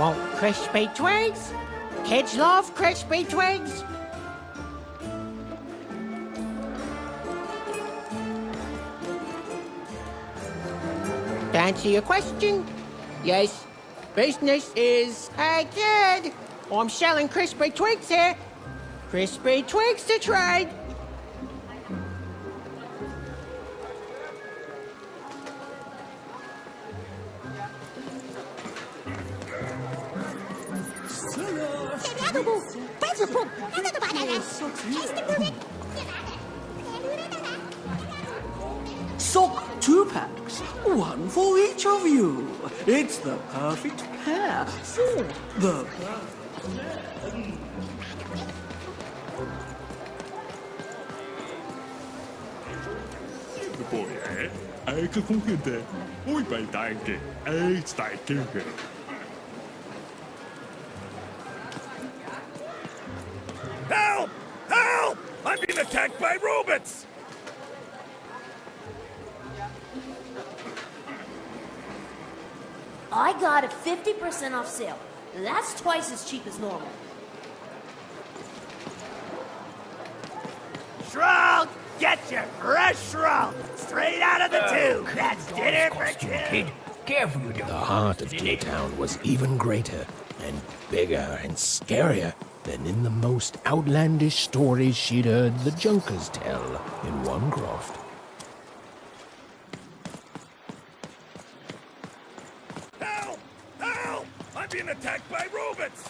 want crispy twigs? Kids love crispy twigs. To answer your question, yes, business is good. I'm selling crispy twigs here. Crispy twigs to trade. Sock 2 packs, one for each of you. It's the perfect pair for the Ecco con te. Ui bei danke. Danke. Help! Help! I'm being attacked by robots! I got a 50% off sale. That's twice as cheap as normal. Shroud! Get your fresh shroud! Straight out of the tube! That's dinner for two! Kid, careful you don't. The heart of Toontown was even greater and bigger and scarier than in the most outlandish stories she'd heard the Junkers tell in one croft. Help! Help! I'm being attacked by robots!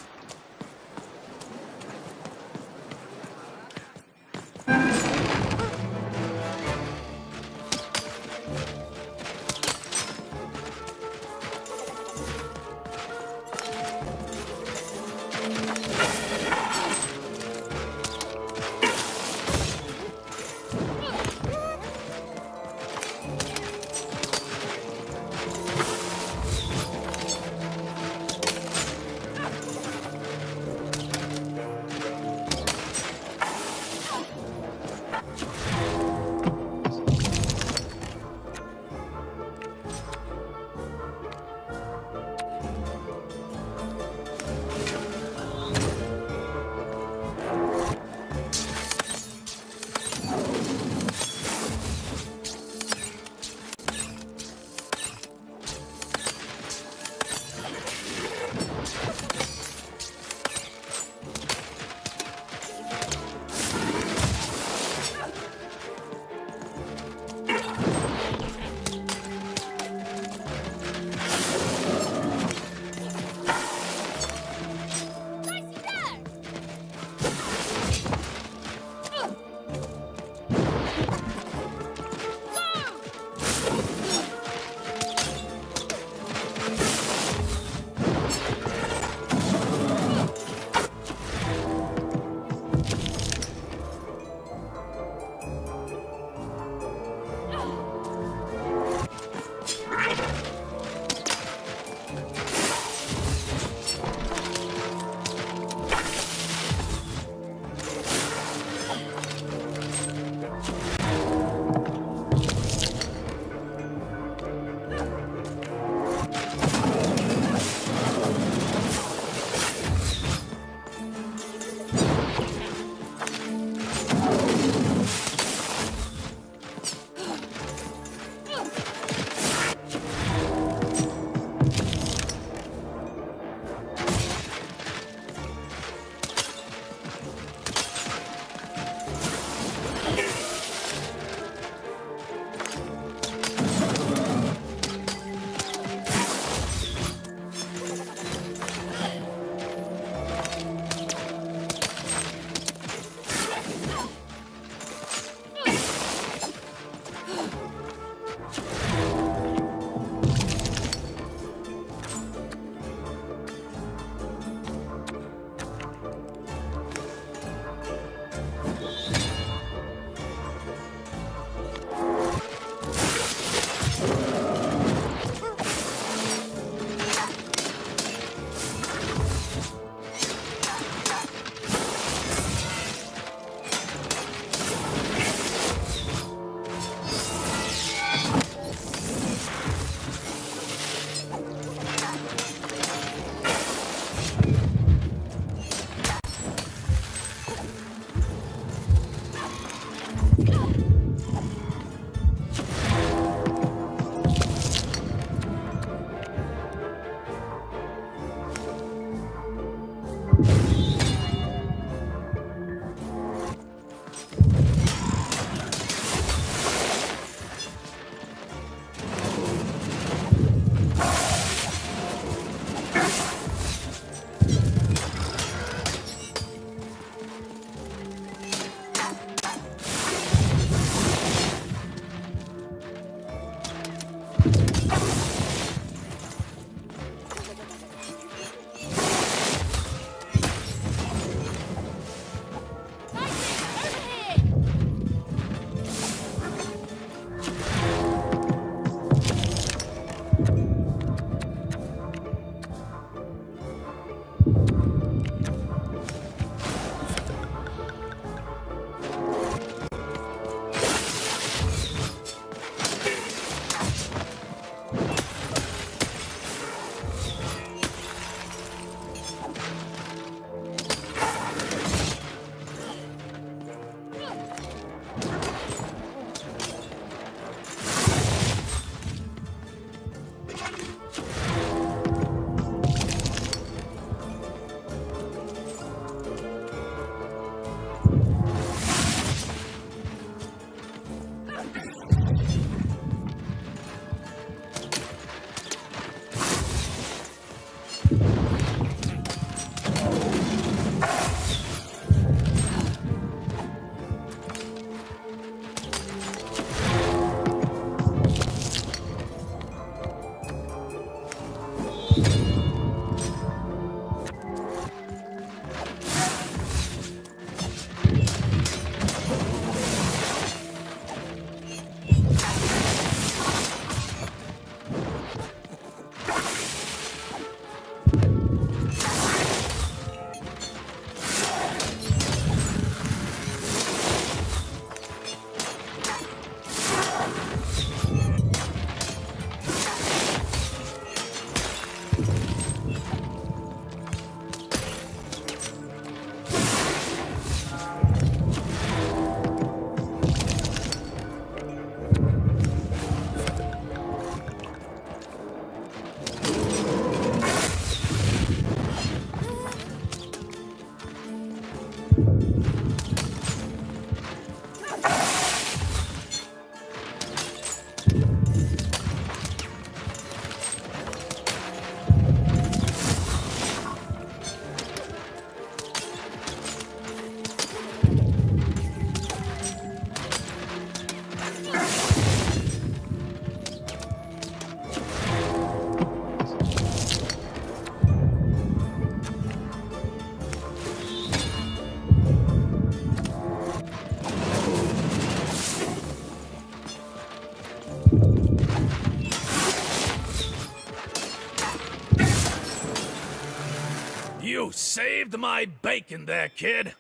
You saved my bacon there, kid.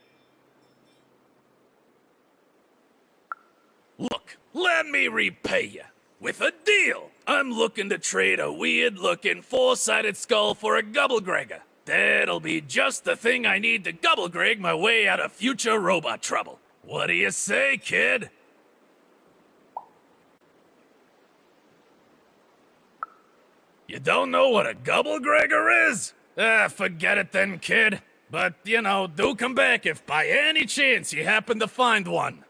Look, let me repay you. With a deal. I'm looking to trade a weird-looking four-sided skull for a Gubblegregger. That'll be just the thing I need to Gubblegreg my way out of future robot trouble. What do you say, kid? You don't know what a Gubblegregger is? Forget it then, kid. But, you know, do come back if by any chance you happen to find one.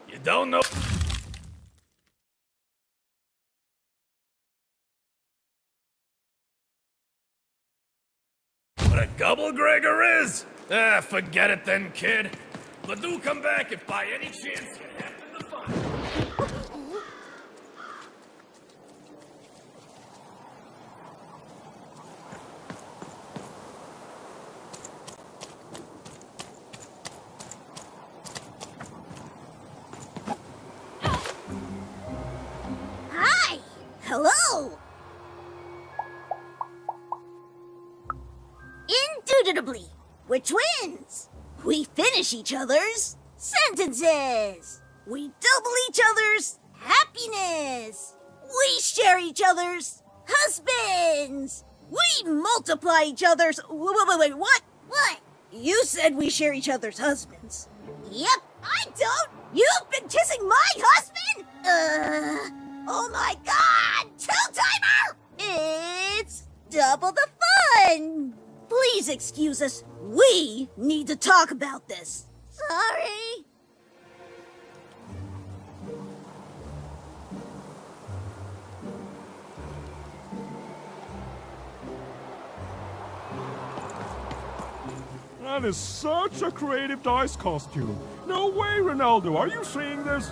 You don't know what a Gubblegregger is? Forget it then, kid. But do come back if by any chance you happen to find one. Hi! Hello! Indubitably, we're twins! We finish each other's sentences! We double each other's happiness! We share each other's husbands! We multiply each other's... Wait, what? What? You said we share each other's husbands. Yep, I don't! You've been kissing my husband? Oh my god! Two-timer! It's double the fun! Please excuse us. We need to talk about this. Sorry. That is such a creative dice costume. No way, Ronaldo. Are you seeing this?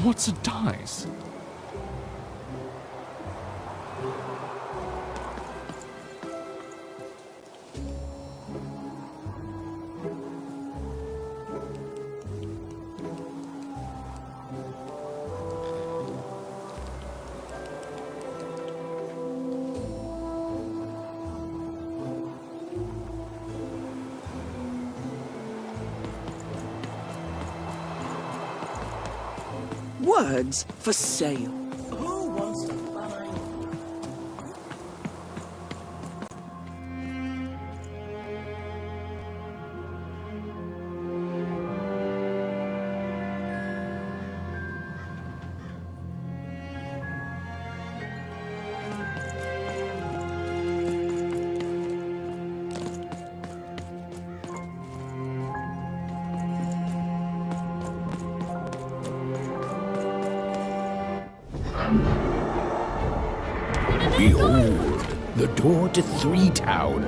What's a dice? Words for sale. Who wants to buy? Behold, the door to Three Town.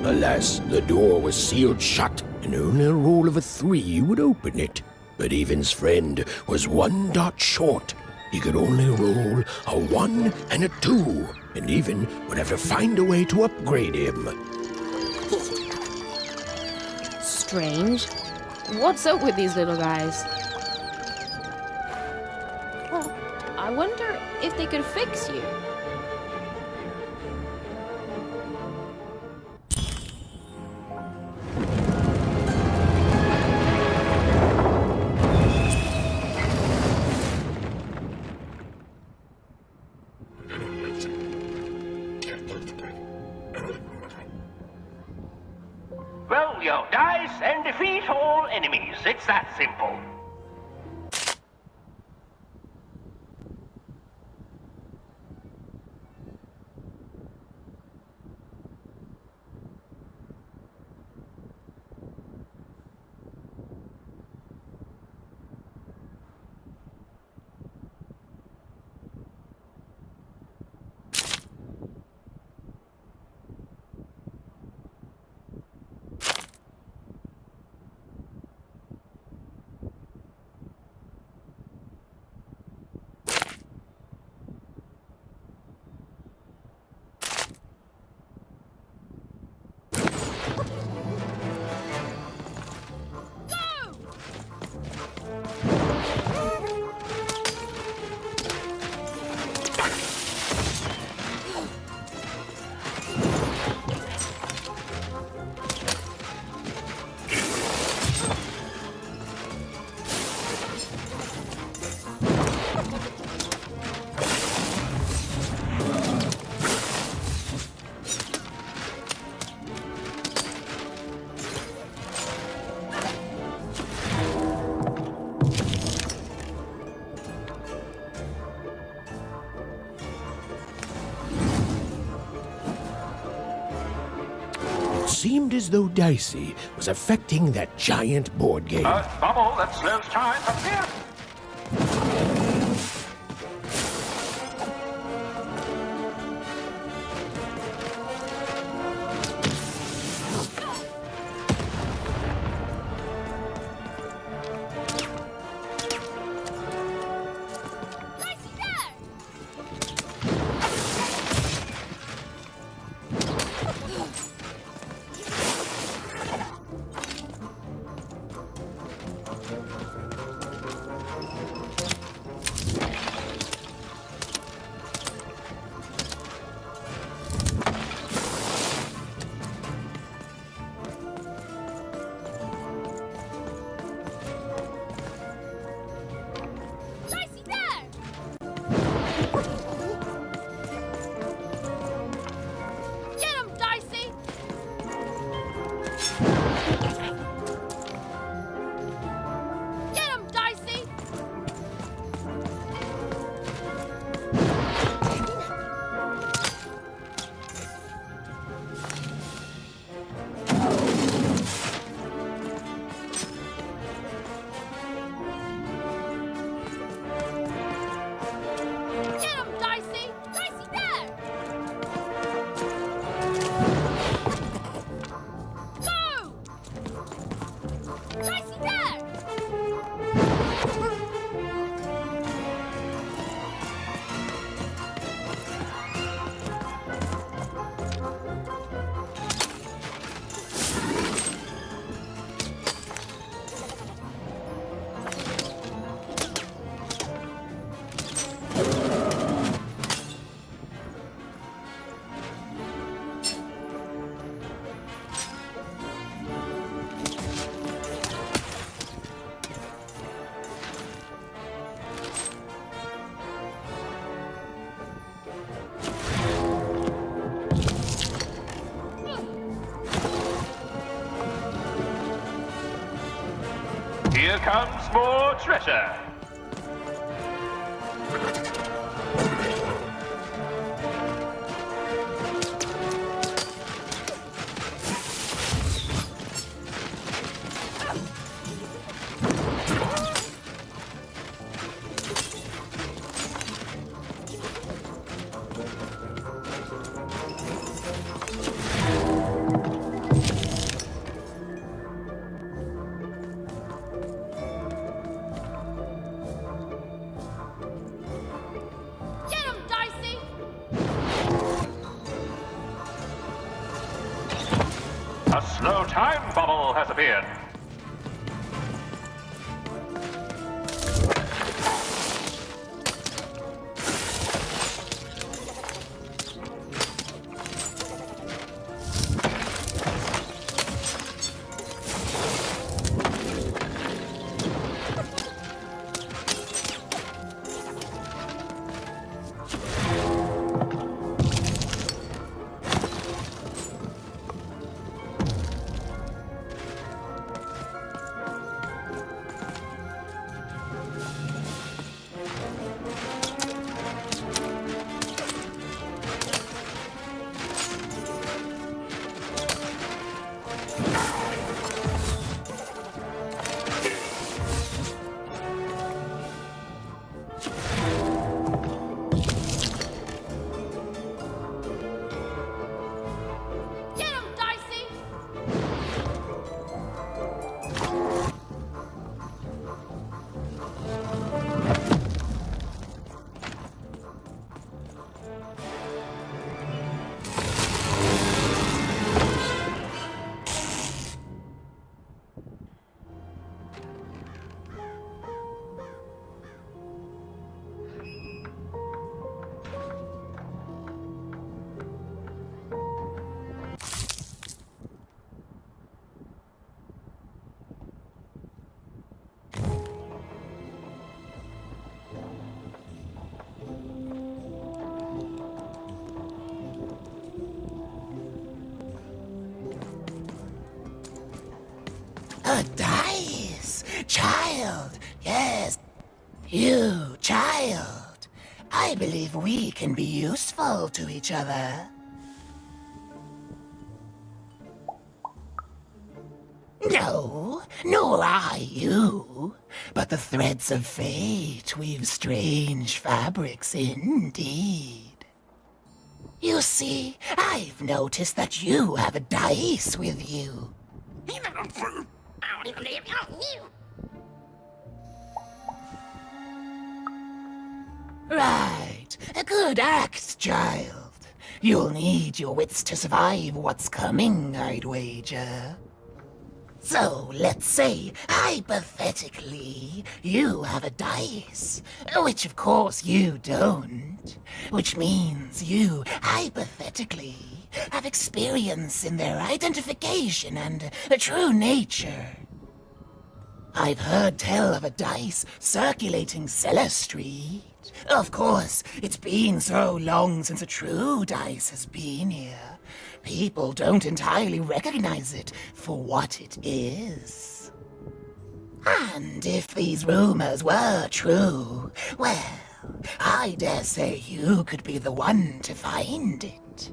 Alas, the door was sealed shut, and only a roll of a 3 would open it. But Evan's friend was 1 dot short. He could only roll a 1 and a 2, and Evan would have to find a way to upgrade him. Strange. What's up with these little guys? Well, I wonder if they could fix you. Roll your dice and defeat all enemies. It's that simple. Seemed as though Dicey was affecting that giant board game. A bubble that slows time from here. for treasure. Get him, Dicey! A slow time bubble has appeared. Get him, Dicey! A dice! Child, yes. You, child. I believe we can be useful to each other. No, nor I you. But the threads of fate weave strange fabrics indeed. You see, I've noticed that you have a dice with you. Right, a good act, child. You'll need your wits to survive what's coming, I'd wager. So, let's say, hypothetically, you have a dice, which of course you don't, which means you, hypothetically, have experience in their identification and true nature. I've heard tell of a dice circulating Cellar Street. Of course, it's been so long since a true dice has been here. People don't entirely recognize it for what it is. And if these rumors were true, well, I dare say you could be the one to find it.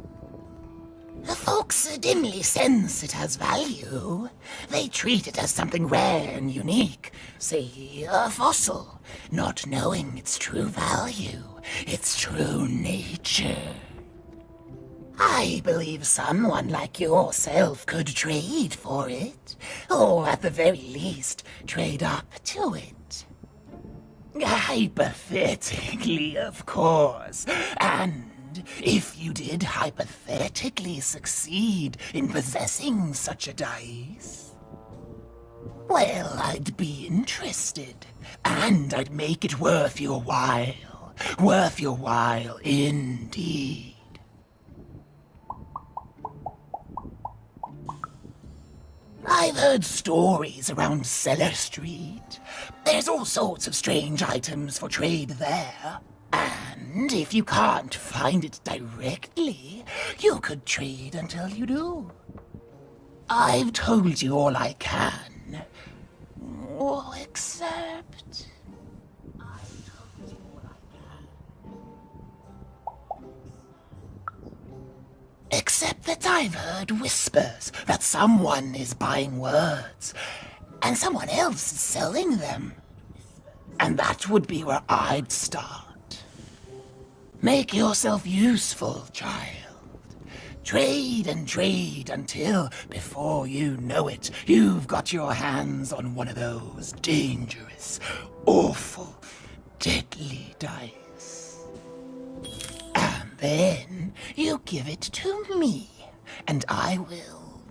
The folks dimly sense it has value. They treat it as something rare and unique, say a fossil, not knowing its true value, its true nature. I believe someone like yourself could trade for it, or at the very least, trade up to it. Hypothetically, of course, and if you did hypothetically succeed in possessing such a dice, well, I'd be interested, and I'd make it worth your while. Worth your while indeed. I've heard stories around Cellar Street. There's all sorts of strange items for trade there. And if you can't find it directly, you could trade until you do. I've told you all I can. all except... Except that I've heard whispers that someone is buying words, and someone else is selling them. And that would be where I'd start. Make yourself useful, child. Trade and trade until, before you know it, you've got your hands on one of those dangerous, awful, deadly dice. And then you give it to me, and I will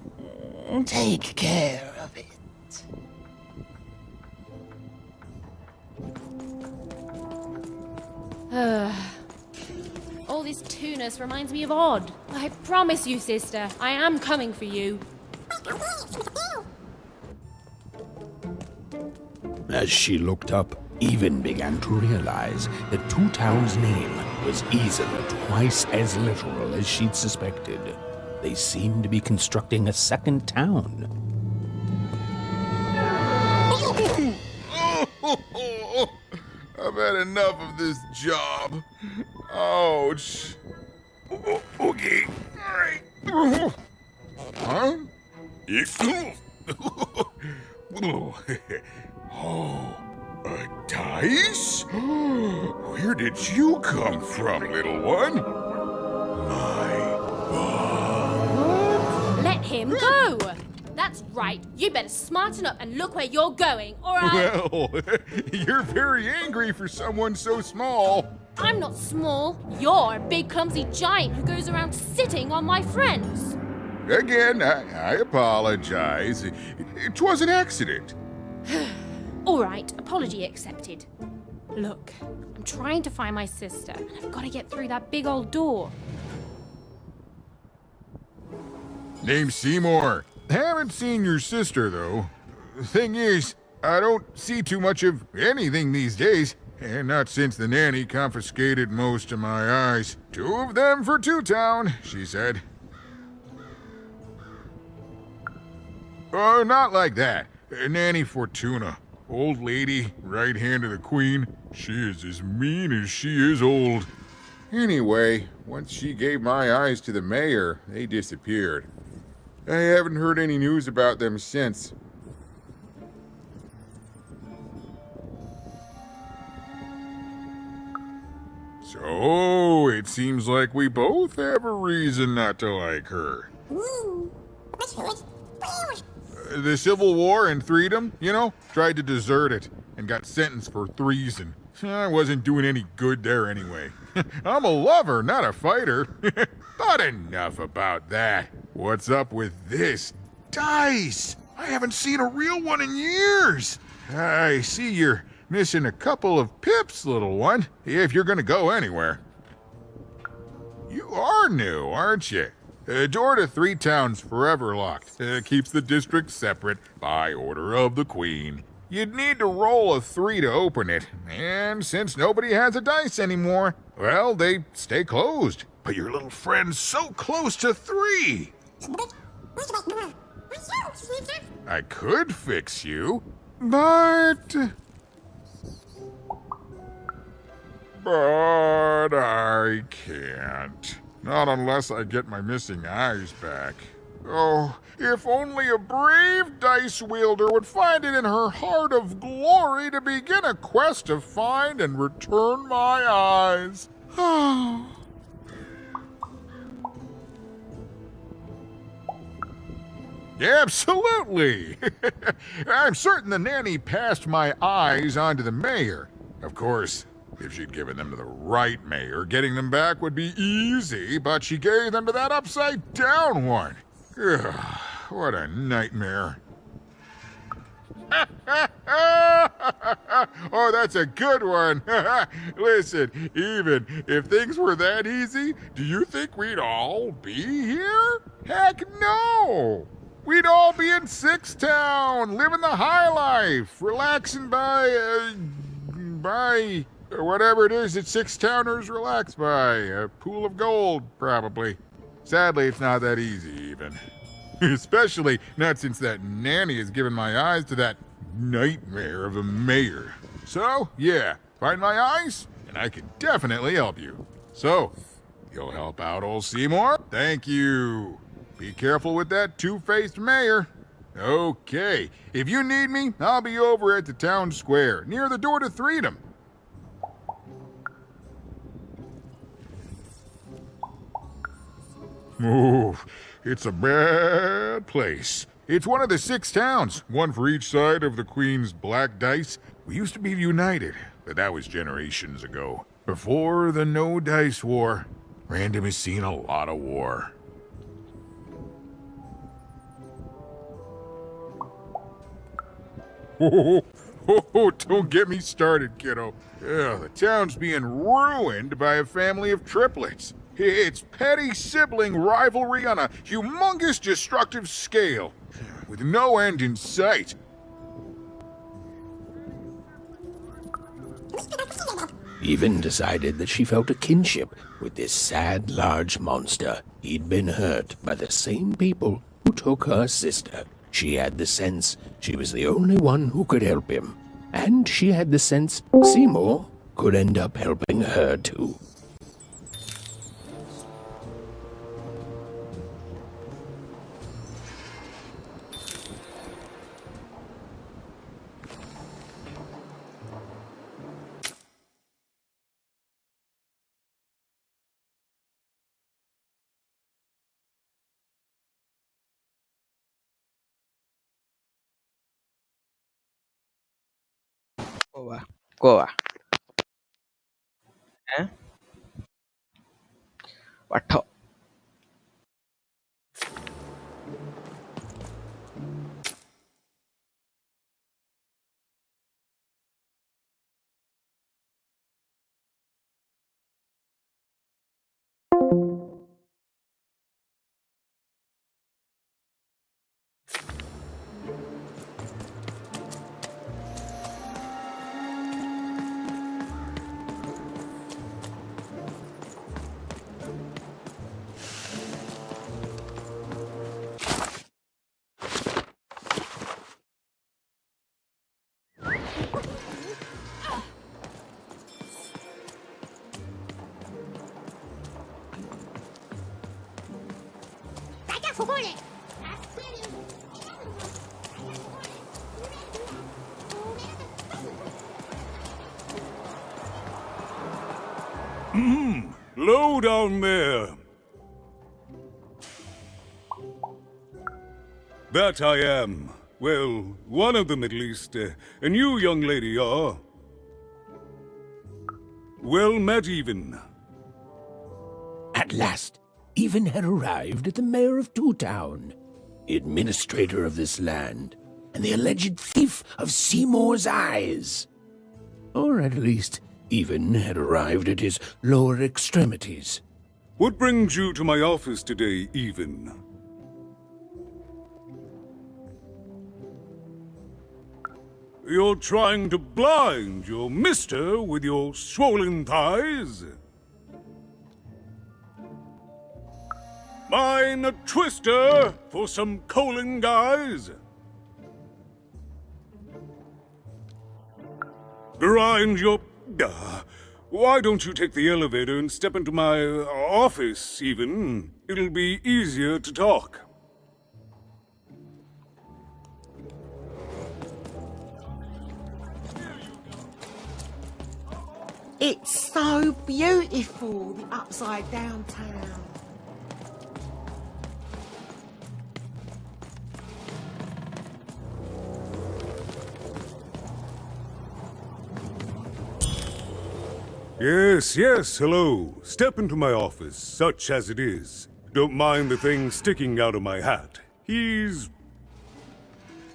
take care of it. All this two-ness reminds me of Odd. I promise you, sister, I am coming for you. As she looked up, Even began to realize that Two Town's name was easily twice as literal as she'd suspected. They seemed to be constructing a second town. I've had enough of this job. Ouch. Okay, all right. Huh? Oh, a dice? Where did you come from, little one? My God. Let him go! That's right. You better smarten up and look where you're going, or I... Well, you're very angry for someone so small. I'm not small. You're a big, clumsy giant who goes around sitting on my friends. Again, I apologize. It was an accident. All right, apology accepted. Look, I'm trying to find my sister, and I've got to get through that big old door. Name's Seymour. Haven't seen your sister, though. Thing is, I don't see too much of anything these days, and not since the nanny confiscated most of my eyes. 2 of them for Two Town, she said. Oh, not like that. Nanny Fortuna. Old lady, right hand of the queen. She is as mean as she is old. Anyway, once she gave my eyes to the mayor, they disappeared. I haven't heard any news about them since. So, it seems like we both have a reason not to like her. The Civil War and freedom, you know, tried to desert it and got sentenced for treason. I wasn't doing any good there anyway. I'm a lover, not a fighter. But enough about that. What's up with this dice? I haven't seen a real one in years. I see you're missing a couple of pips, little one, if you're gonna go anywhere. You are new, aren't you? Door to Three Town's forever locked. Keeps the district separate by order of the Queen. You'd need to roll a 3 to open it, and since nobody has a dice anymore, well, they stay closed. But your little friend's so close to 3. I could fix you, but I can't. Not unless I get my missing eyes back. Oh, if only a brave dice wielder would find it in her heart of glory to begin a quest to find and return my eyes. Absolutely! I'm certain the nanny passed my eyes on to the mayor. Of course, if she'd given them to the right mayor, getting them back would be easy, but she gave them to that upside-down one. Ugh, what a nightmare. Oh, that's a good one. Listen, even if things were that easy, do you think we'd all be here? Heck no! We'd all be in Six Town, living the high life, relaxing by whatever it is that Six Towners relax by. A pool of gold, probably. Sadly, it's not that easy, even. Especially not since that nanny has given my eyes to that nightmare of a mayor. So, yeah, find my eyes, and I can definitely help you. So, you'll help out old Seymour? Thank you. Be careful with that two-faced mayor. Okay, if you need me, I'll be over at the town square, near the door to Freedom. Oh, it's a bad place. It's one of the 6 towns, one for each side of the Queen's black dice. We used to be united, but that was generations ago. Before the No Dice War, Random has seen a lot of war. Oh, don't get me started, kiddo. The town's being ruined by a family of triplets. It's petty sibling rivalry on a humongous destructive scale, with no end in sight. Even decided that she felt a kinship with this sad, large monster. He'd been hurt by the same people who took her sister. She had the sense she was the only one who could help him. And she had the sense Seymour could end up helping her too. Goa. Eh? What? Low down there. That I am. Well, one of them at least. And you, young lady, are... well met, Even. At last, Even had arrived at the mayor of Two Town, the administrator of this land, and the alleged thief of Seymour's eyes. Or at least, Even had arrived at his lower extremities. What brings you to my office today, Even? You're trying to blind your mister with your swollen thighs? Mine a twister for some colon guys? Grind your... why don't you take the elevator and step into my office, Even? It'll be easier to talk. It's so beautiful, the upside down town. Yes, yes, hello. Step into my office, such as it is. Don't mind the thing sticking out of my hat. He's...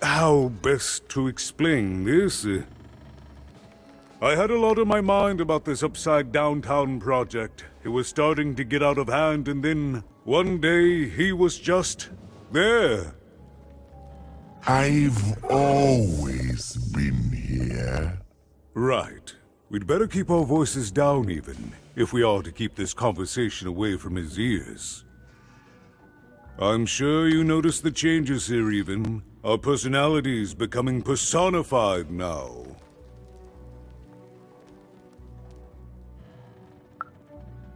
how best to explain this? I had a lot on my mind about this upside downtown project. It was starting to get out of hand, and then one day he was just there. I've always been here. Right. We'd better keep our voices down, Even, if we are to keep this conversation away from his ears. I'm sure you noticed the changes here, Even. Our personalities becoming personified now.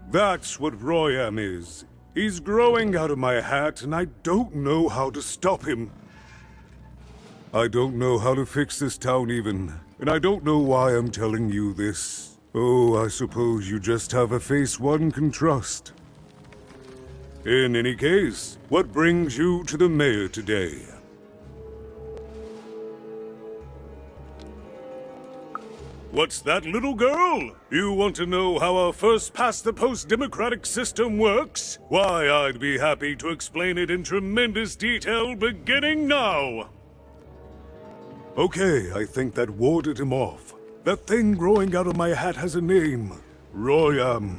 That's what Royam is. He's growing out of my hat, and I don't know how to stop him. I don't know how to fix this town even, and I don't know why I'm telling you this. Oh, I suppose you just have a face one can trust. In any case, what brings you to the mayor today? What's that, little girl? You want to know how our first-past-the-post democratic system works? Why, I'd be happy to explain it in tremendous detail beginning now. Okay, I think that warded him off. That thing growing out of my hat has a name. Royam.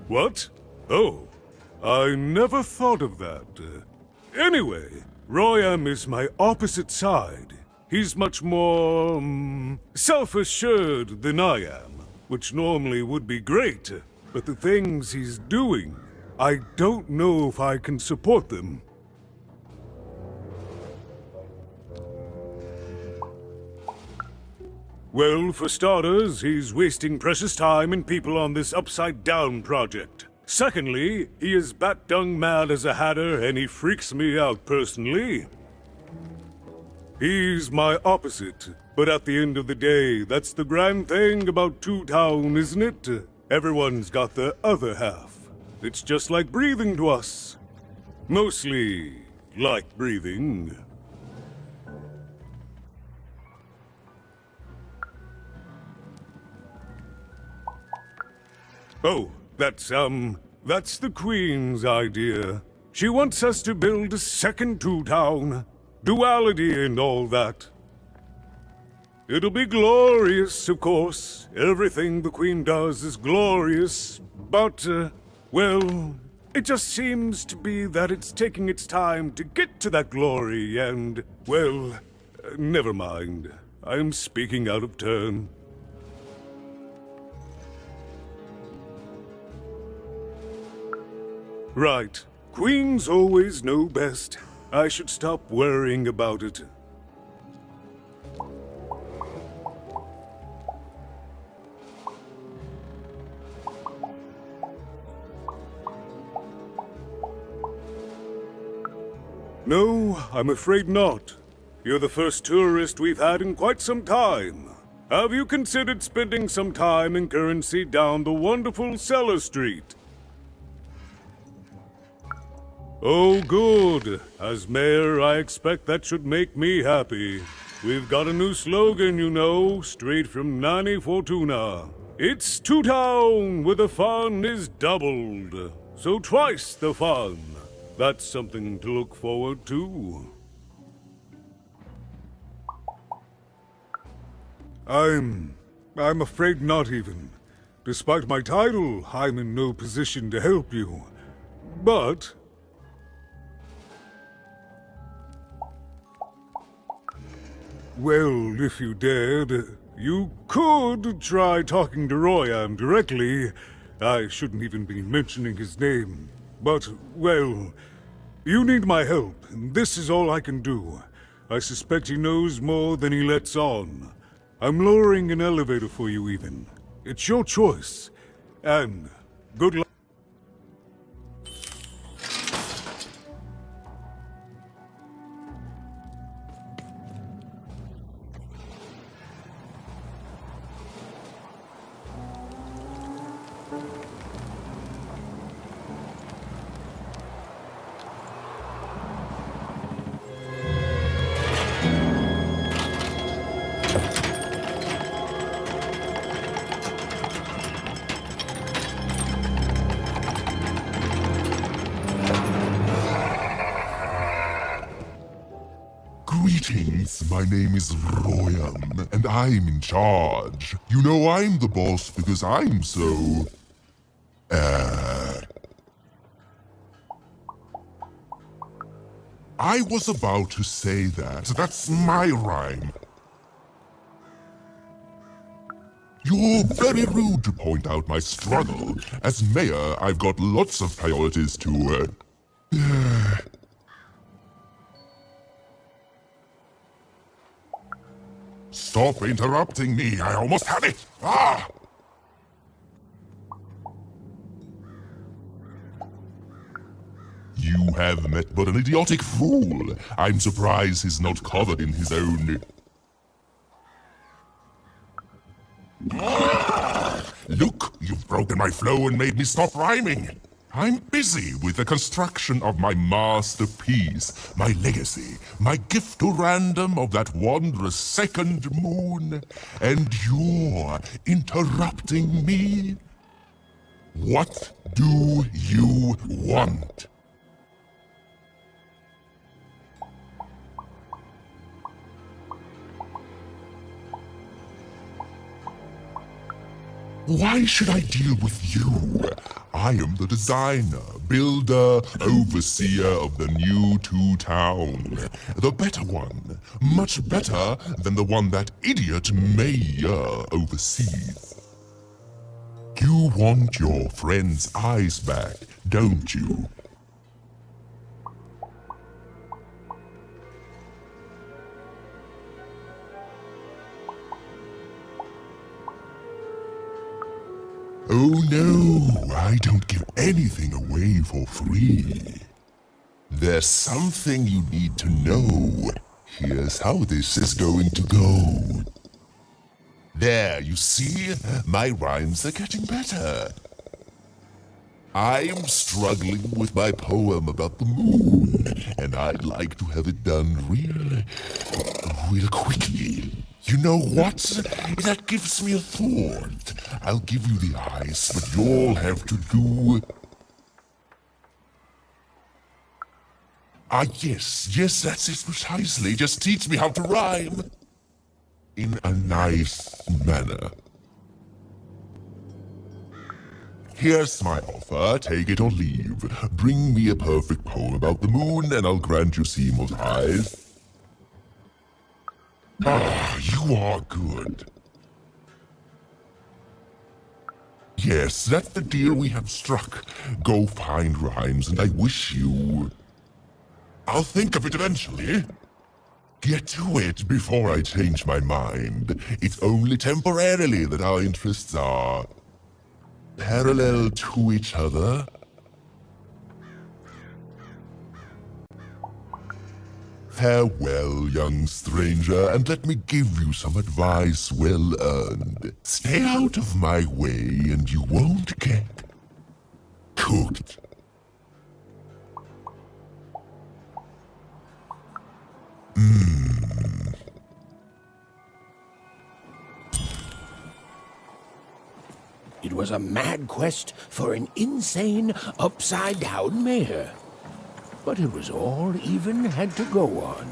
What? Oh, I never thought of that. Anyway, Royam is my opposite side. He's much more, self-assured than I am, which normally would be great, but the things he's doing, I don't know if I can support them. Well, for starters, he's wasting precious time and people on this upside-down project. Secondly, he is bat-dung mad as a hatter, and he freaks me out personally. He's my opposite, but at the end of the day, that's the grand thing about Two Town, isn't it? Everyone's got the other half. It's just like breathing to us. Mostly like breathing. Oh, that's the Queen's idea. She wants us to build a second Two Town. Duality and all that. It'll be glorious, of course. Everything the Queen does is glorious. But, well, it just seems to be that it's taking its time to get to that glory and, well, never mind. I'm speaking out of turn. Right. Queens always know best. I should stop worrying about it. No, I'm afraid not. You're the first tourist we've had in quite some time. Have you considered spending some time in currency down the wonderful Cellar Street? Oh, good. As mayor, I expect that should make me happy. We've got a new slogan, you know, straight from Nani Fortuna. It's Two Town, where the fun is doubled. So twice the fun. That's something to look forward to. I'm afraid not even. Despite my title, I'm in no position to help you. But well, if you dared, you could try talking to Royam directly. I shouldn't even be mentioning his name. But, well, you need my help, and this is all I can do. I suspect he knows more than he lets on. I'm lowering an elevator for you even. It's your choice. And good luck. Greetings, my name is Royam, and I'm in charge. You know I'm the boss because I'm so... I was about to say that. That's my rhyme. You're very rude to point out my struggle. As mayor, I've got lots of priorities to, Stop interrupting me. I almost had it. Ah! You have met but an idiotic fool. I'm surprised he's not covered in his own... Look, you've broken my flow and made me stop rhyming. I'm busy with the construction of my masterpiece, my legacy, my gift to random of that wondrous second moon, and you're interrupting me? What do you want? Why should I deal with you? I am the designer, builder, overseer of the new two-town. The better one. Much better than the one that idiot mayor oversees. You want your friend's eyes back, don't you? Oh no, I don't give anything away for free. There's something you need to know. Here's how this is going to go. There, you see? My rhymes are getting better. I'm struggling with my poem about the moon, and I'd like to have it done real quickly. You know what? That gives me a thought. I'll give you the eyes, but you'll have to do... yes, that's it precisely. Just teach me how to rhyme. In a nice manner. Here's my offer, take it or leave. Bring me a perfect poem about the moon, and I'll grant you Seymour's eyes. Ah, you are good. Yes, that's the deal we have struck. Go find rhymes, and I wish you... I'll think of it eventually. Get to it before I change my mind. It's only temporarily that our interests are... parallel to each other. Farewell, young stranger, and let me give you some advice well earned. Stay out of my way, and you won't get cooked. It was a mad quest for an insane, upside-down mayor. But it was all even had to go on.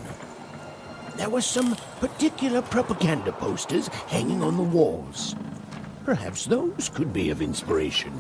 There were some particular propaganda posters hanging on the walls. Perhaps those could be of inspiration.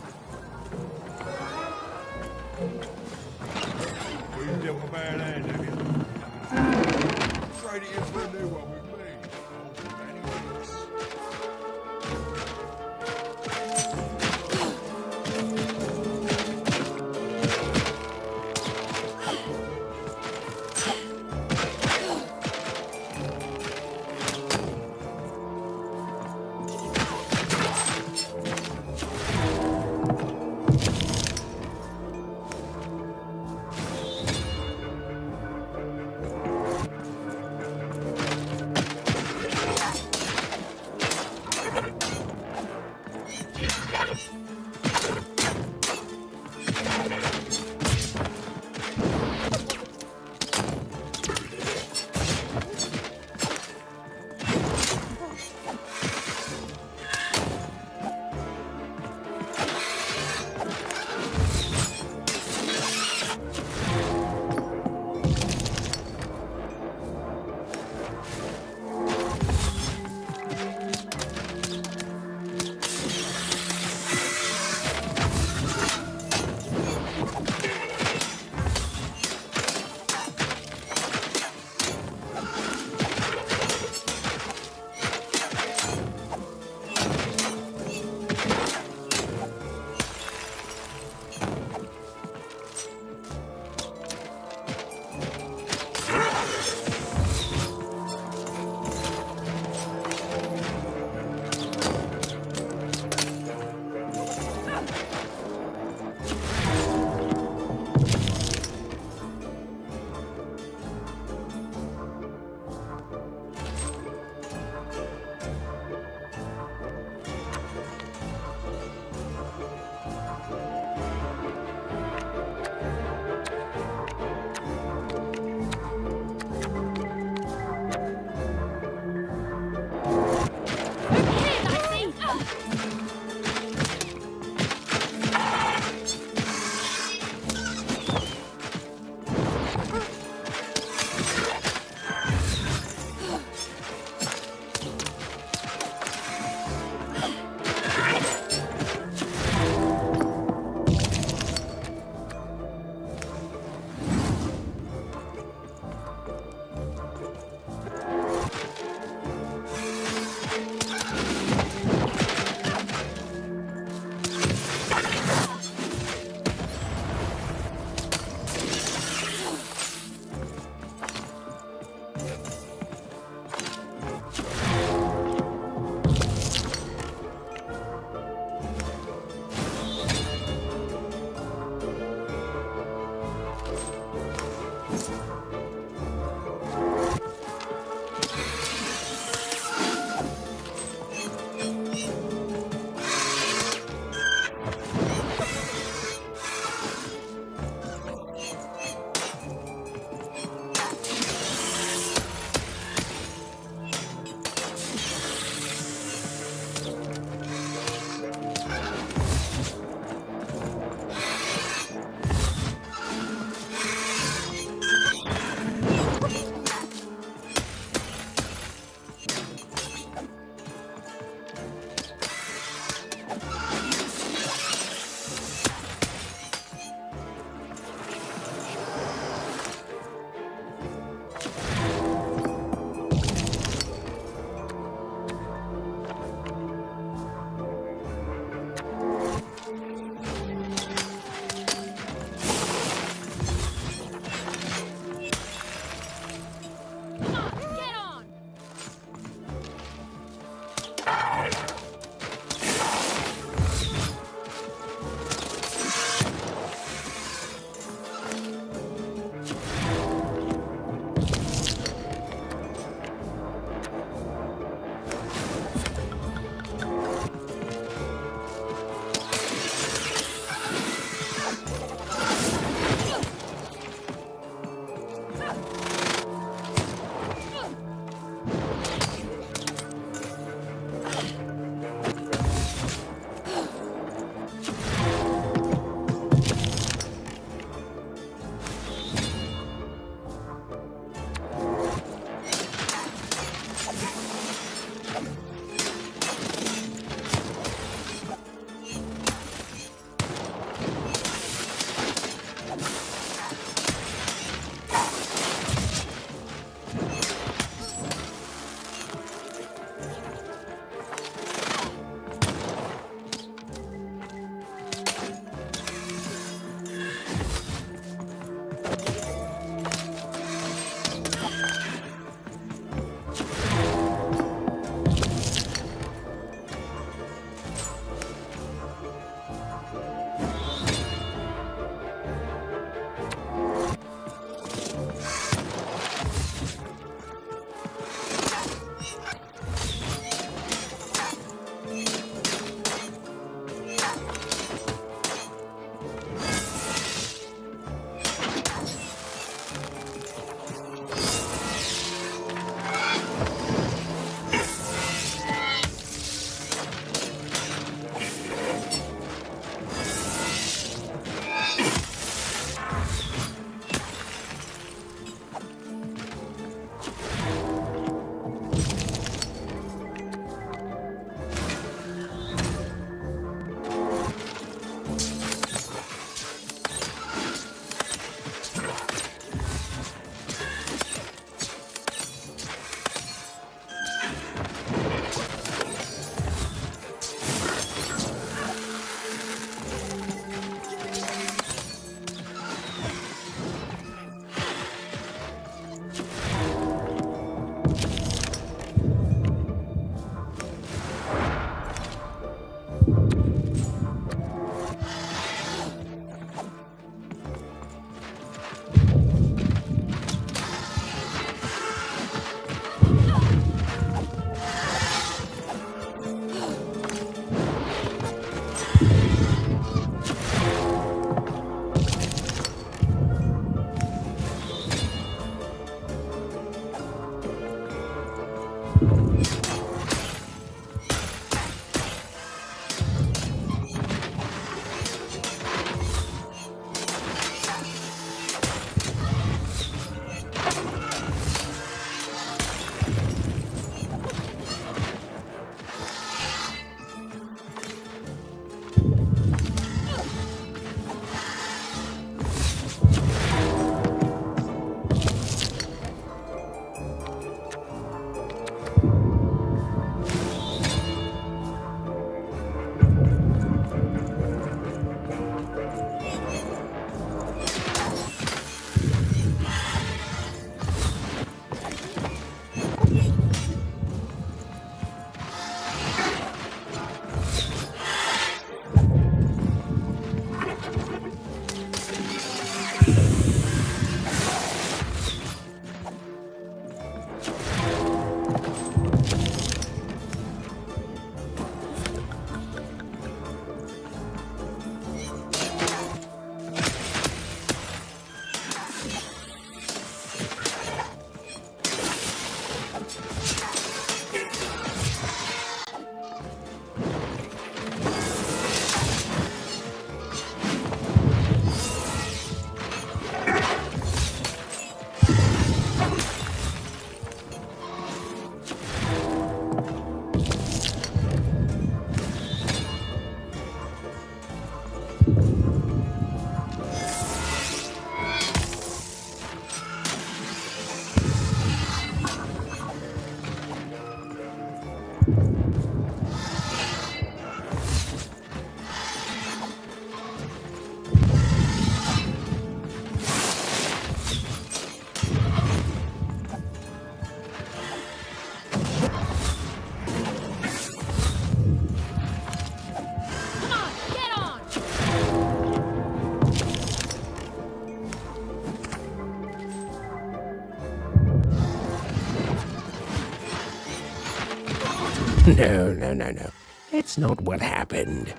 No. That's not what happened.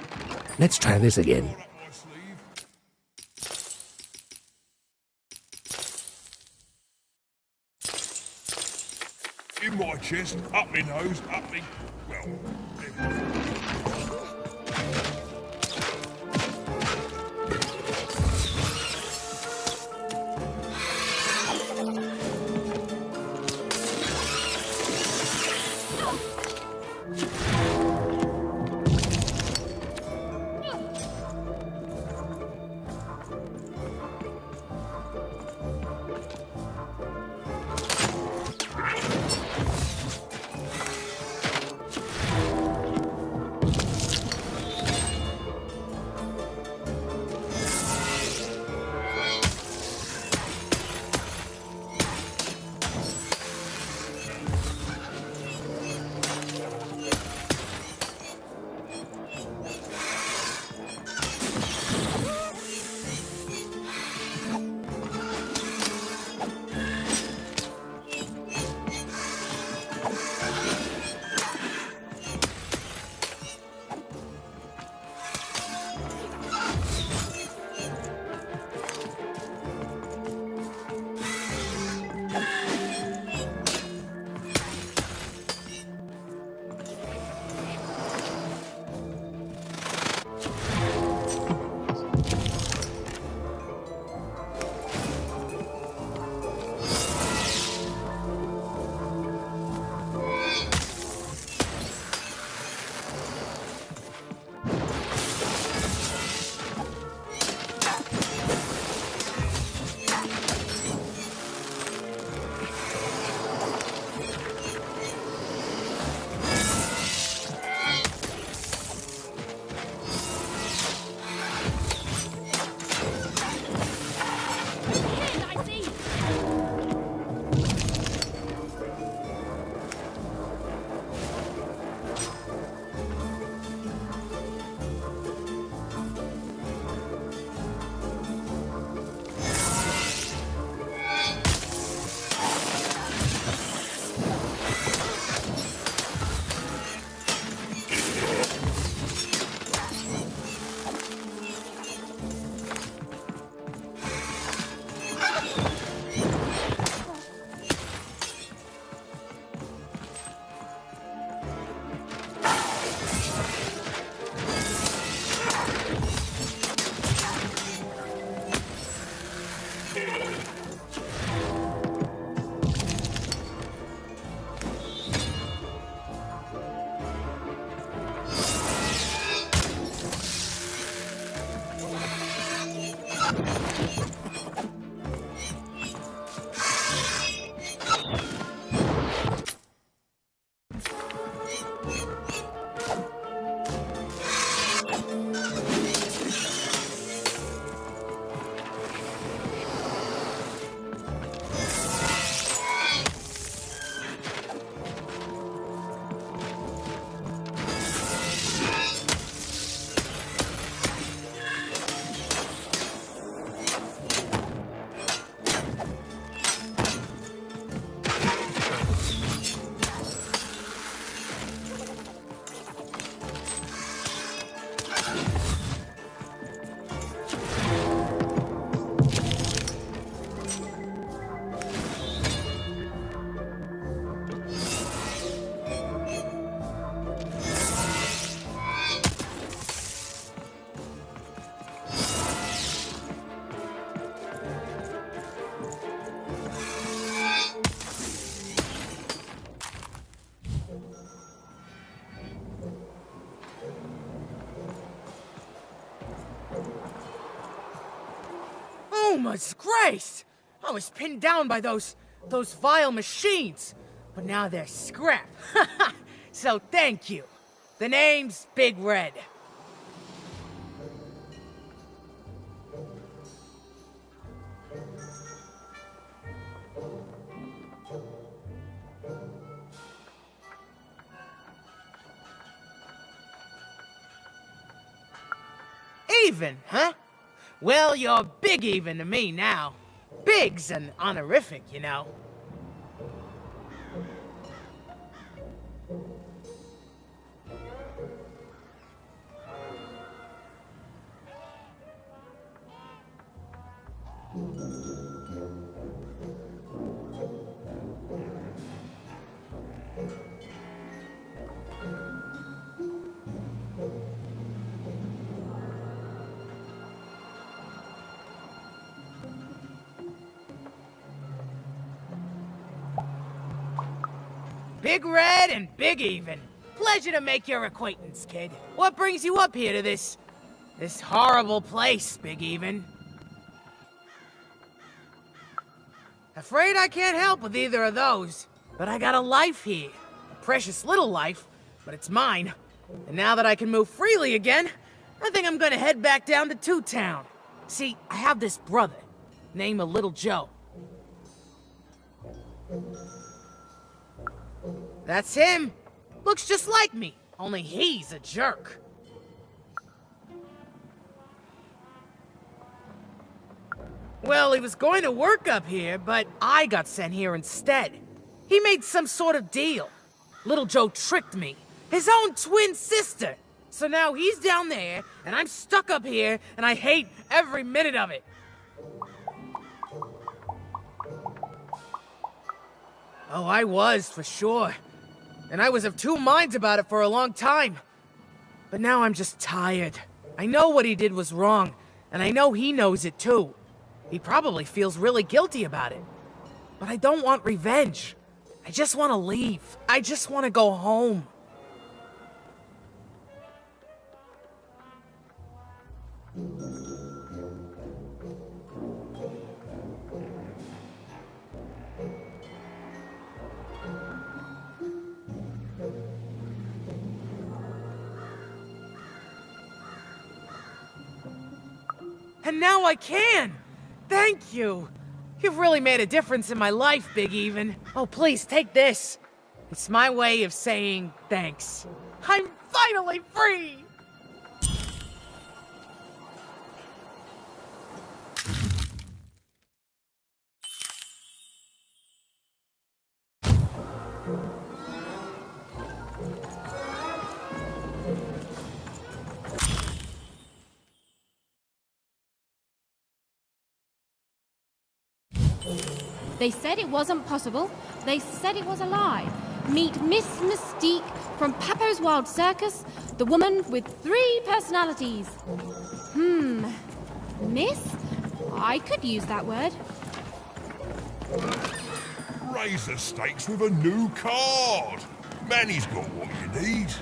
Let's try this again. In my chest, up my nose, up me. Well, Oh, my grace! I was pinned down by those vile machines, but now they're scrap. So thank you. The name's Big Red. Even, huh? Well, you're big even to me now. Big's an honorific, you know. Big Red and Big Even. Pleasure to make your acquaintance, kid. What brings you up here to this horrible place, Big Even? Afraid I can't help with either of those. But I got a life here. A precious little life, but it's mine. And now that I can move freely again, I think I'm gonna head back down to Two Town. See, I have this brother, named Little Joe. That's him. Looks just like me, only he's a jerk. Well, he was going to work up here, but I got sent here instead. He made some sort of deal. Little Joe tricked me, his own twin sister. So now he's down there, and I'm stuck up here, and I hate every minute of it. Oh, I was, for sure. And I was of two minds about it for a long time. But now I'm just tired. I know what he did was wrong, and I know he knows it too. He probably feels really guilty about it. But I don't want revenge. I just want to leave. I just want to go home. And now I can! Thank you! You've really made a difference in my life, Big Even. Oh, please, take this. It's my way of saying thanks. I'm finally free! They said it wasn't possible. They said it was a lie. Meet Miss Mystique from Papo's Wild Circus, the woman with 3 personalities. Miss? I could use that word. Raise the stakes with a new card. Manny's got what you need.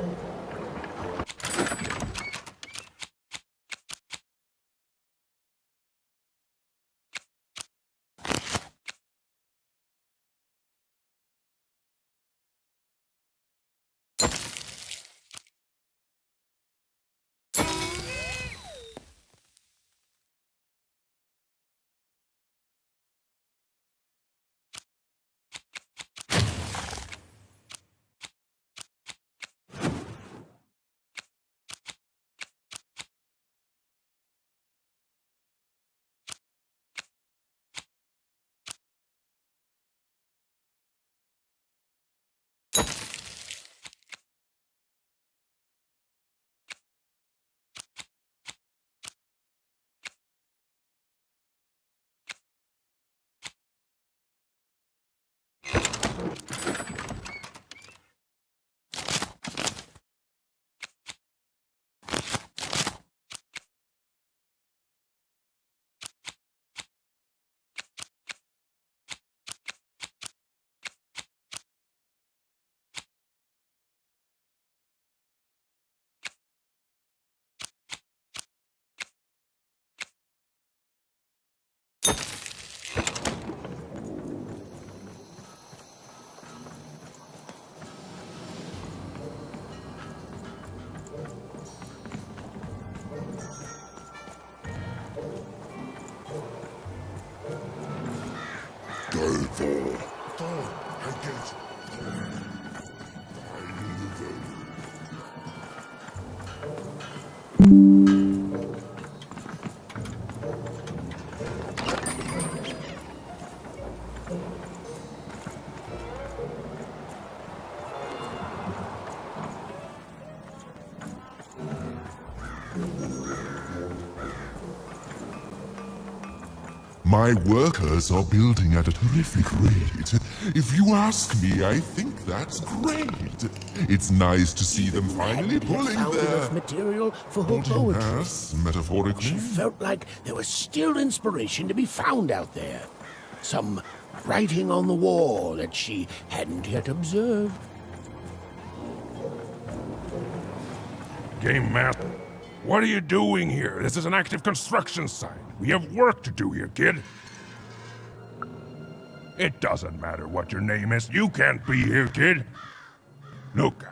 My workers are building at a terrific rate. If you ask me, I think that's great. It's nice to see them finally pulling found their enough material for her body poetry. mass, metaphorically. She felt like there was still inspiration to be found out there. Some writing on the wall that she hadn't yet observed. Game Master, what are you doing here? This is an active construction site. We have work to do here, kid. It doesn't matter what your name is. You can't be here, kid. Look,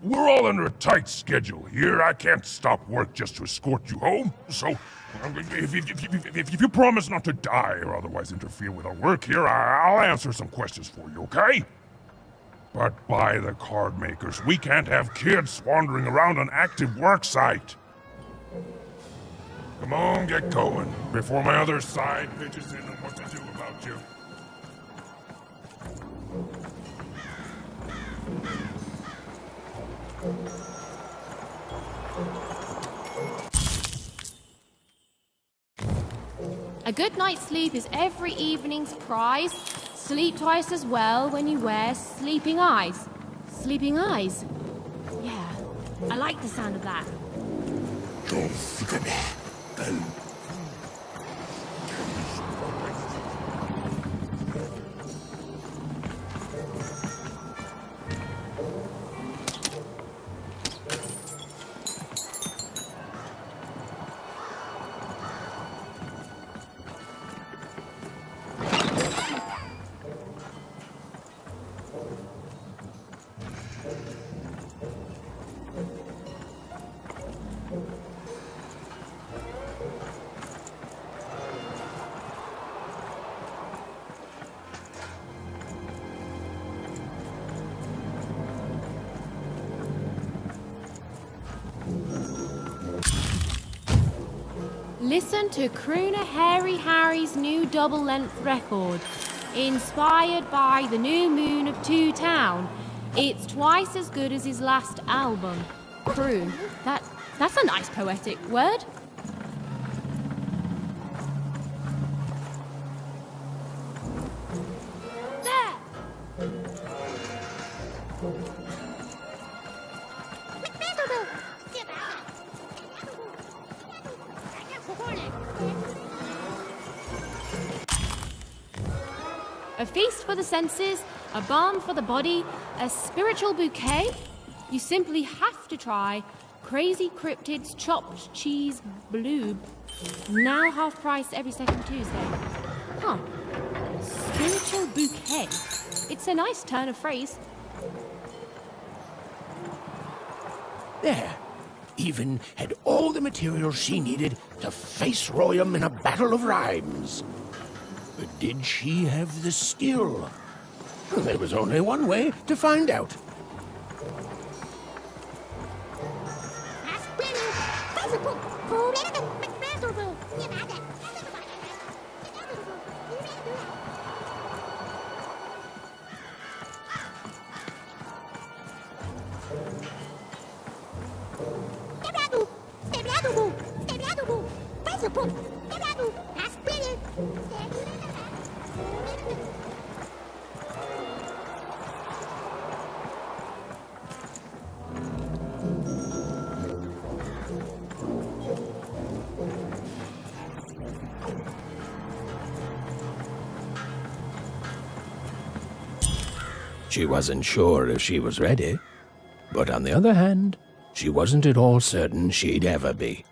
we're all under a tight schedule here. I can't stop work just to escort you home. So, if you promise not to die or otherwise interfere with our work here, I'll answer some questions for you, okay? But by the card makers, we can't have kids wandering around an active work site. Come on, get going, before my other side pitches in on what to do about you. A good night's sleep is every evening's prize. Sleep twice as well when you wear sleeping eyes. Sleeping eyes? Yeah, I like the sound of that. Listen to crooner Hairy Harry's new double-length record, inspired by the new moon of Two Town. It's twice as good as his last album. Croon. That's a nice poetic word. A feast for the senses, a balm for the body, a spiritual bouquet? You simply have to try Crazy Cryptid's Chopped Cheese Bloob. Now half price every second Tuesday. Huh. Spiritual bouquet. It's a nice turn of phrase. There. Even had all the material she needed to face Royam in a battle of rhymes. But did she have the skill? There was only one way to find out. She wasn't sure if she was ready, but on the other hand, she wasn't at all certain she'd ever be.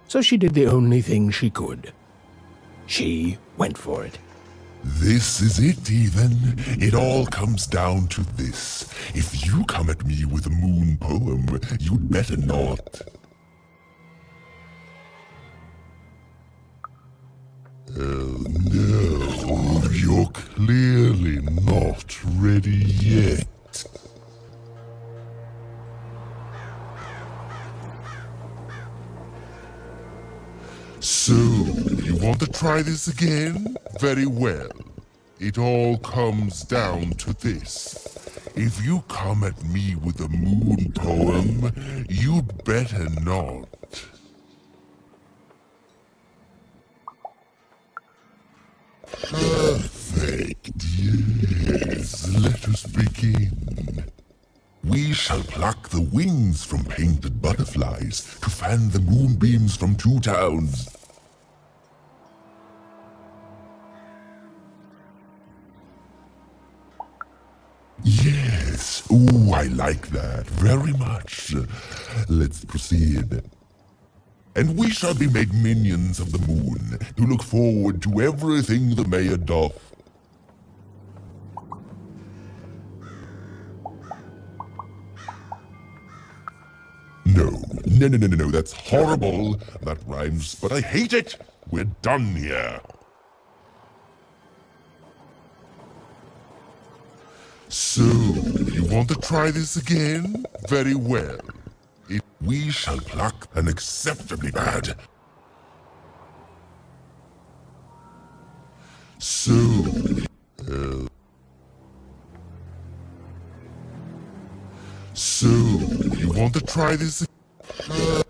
So she did the only thing she could. She went for it. This is it, even. It all comes down to this. If you come at me with a moon poem, you'd better not. No, you're clearly not ready yet. So, you want to try this again? Very well. It all comes down to this. If you come at me with a moon poem, you'd better not. Yes, let us begin. We shall pluck the wings from painted butterflies to fan the moonbeams from two towns. Yes, ooh, I like that very much. Let's proceed. And we shall be made minions of the moon to look forward to everything the mayor doth. No, that's horrible. That rhymes, but I hate it. We're done here. So, you want to try this again? Very well. If we shall pluck an acceptably bad. So, you want to try this?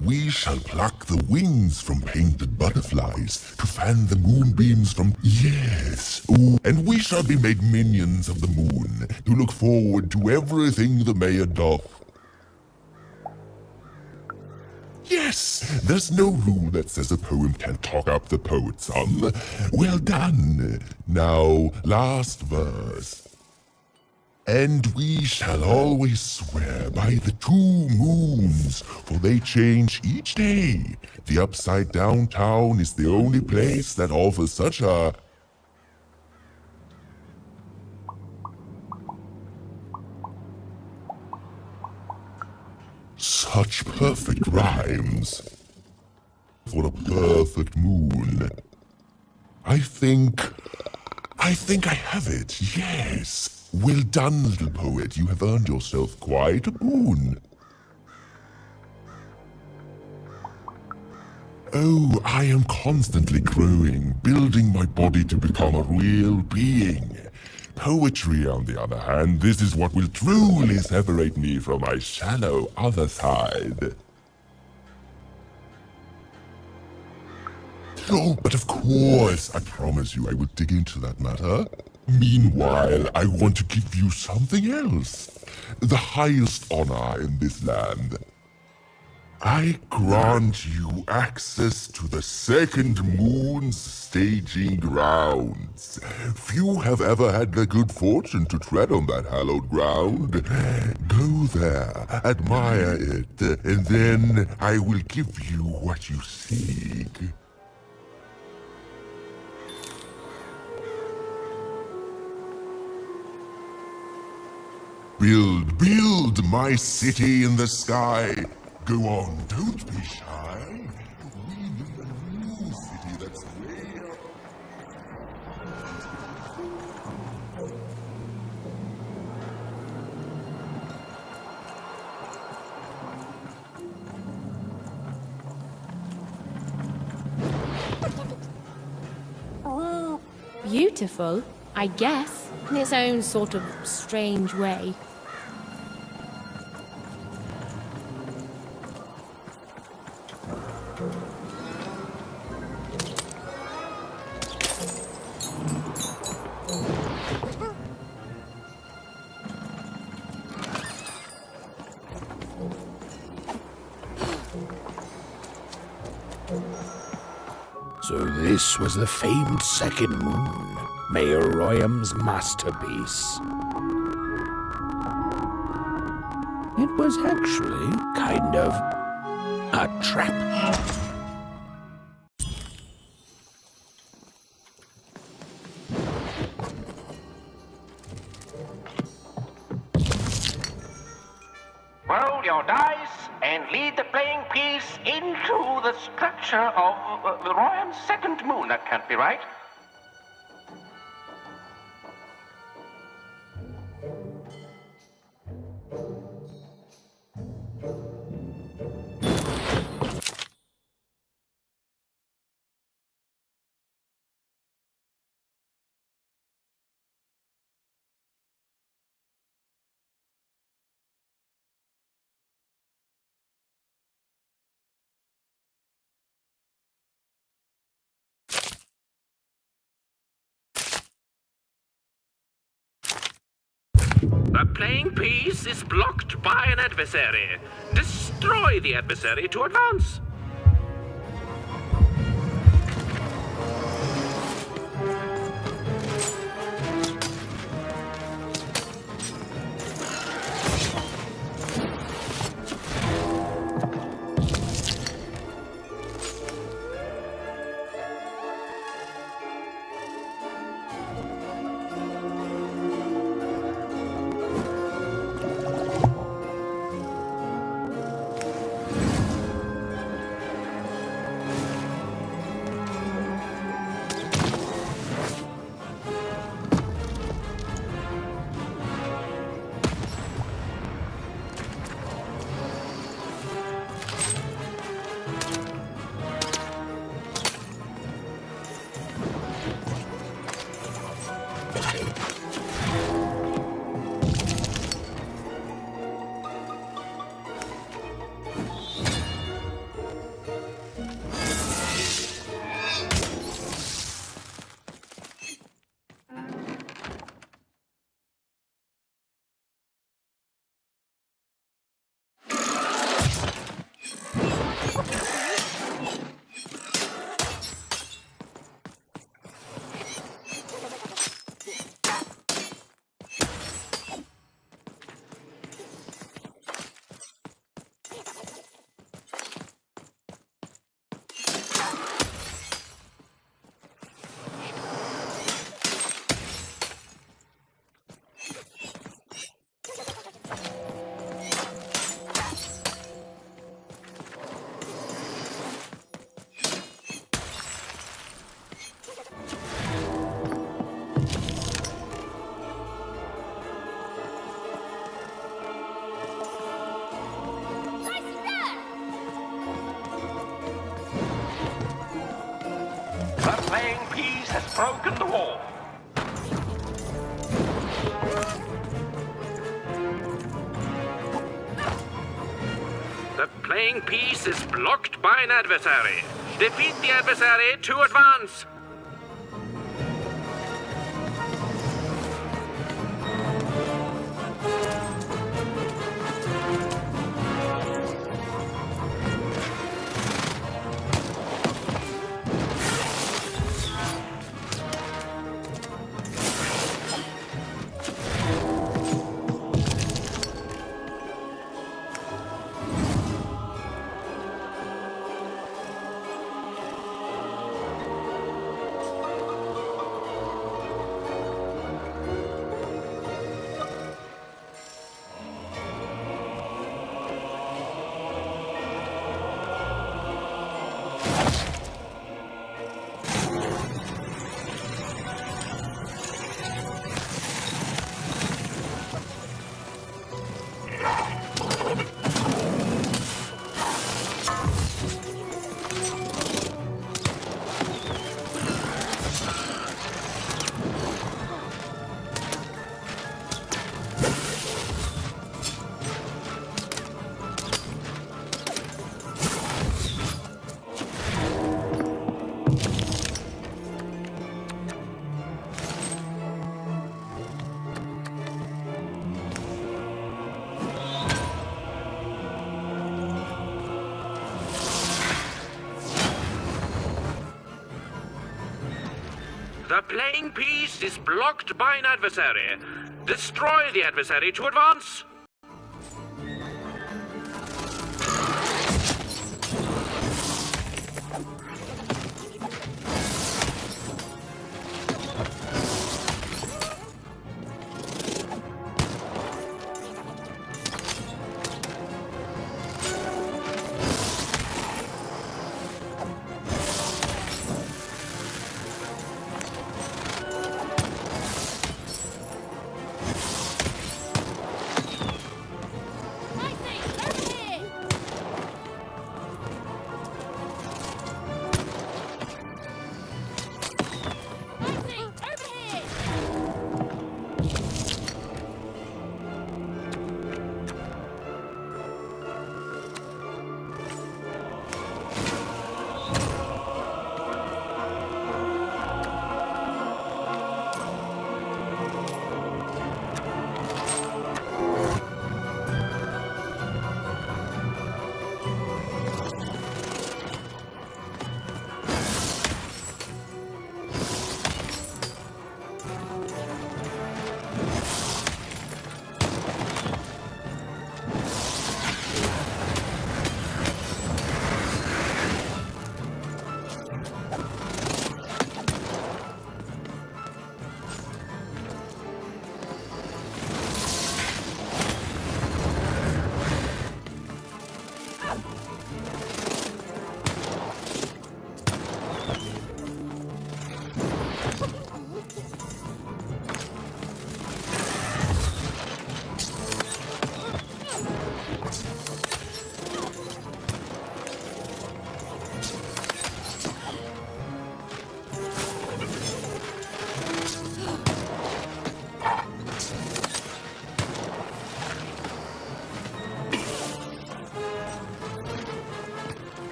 We shall pluck the wings from painted butterflies to fan the moonbeams from... Yes, ooh, and we shall be made minions of the moon to look forward to everything the mayor doth. Yes, there's no rule that says a poem can't talk up the poet some. Well done. Now, last verse. And we shall always swear by the 2 moons, for they change each day. The upside down town is the only place that offers such a... such perfect rhymes. For a perfect moon. I think I have it, yes. Well done, little poet. You have earned yourself quite a boon. Oh, I am constantly growing, building my body to become a real being. Poetry, on the other hand, this is what will truly separate me from my shallow other side. Oh, but of course, I promise you I will dig into that matter. Meanwhile, I want to give you something else. The highest honor in this land. I grant you access to the second moon's staging grounds. Few have ever had the good fortune to tread on that hallowed ground. Go there, admire it, and then I will give you what you seek. Build my city in the sky. Go on, don't be shy. We need a new city that's way up. Beautiful, I guess, in its own sort of strange way. So this was the famed second moon, Mayor Royam's masterpiece. It was actually kind of a trap. Roll your dice and lead the playing piece into the structure of Royam's second moon. That can't be right. The playing piece is blocked by an adversary. Destroy the adversary to advance. The playing piece has broken the wall. The playing piece is blocked by an adversary. Defeat the adversary to advance. The playing piece is blocked by an adversary. Destroy the adversary to advance.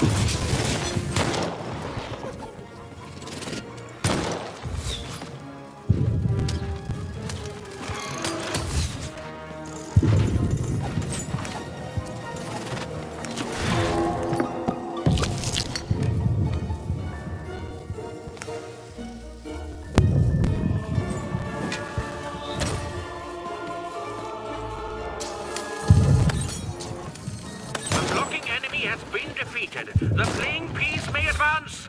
The blocking enemy has been defeated. The playing piece may advance.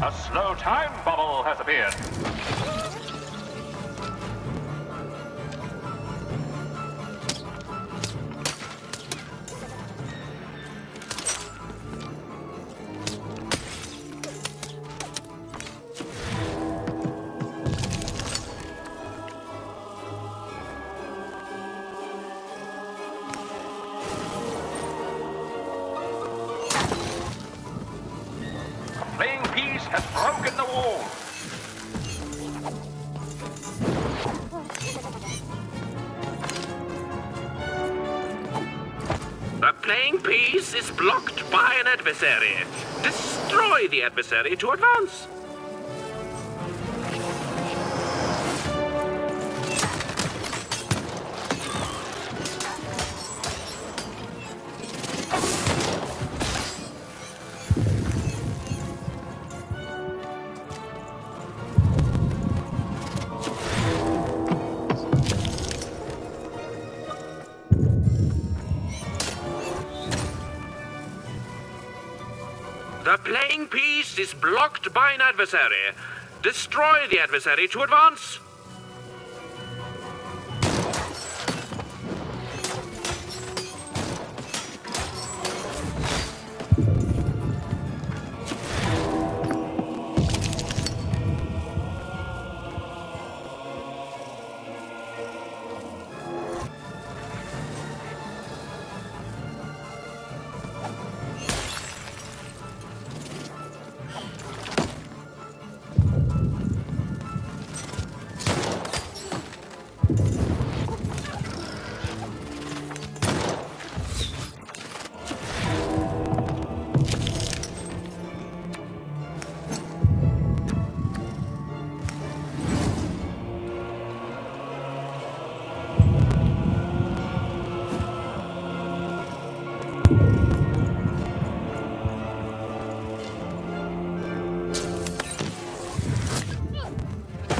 A slow time bubble has appeared. A playing piece has broken the wall. The playing piece is blocked by an adversary. Destroy the adversary to advance. The playing piece is blocked by an adversary. Destroy the adversary to advance.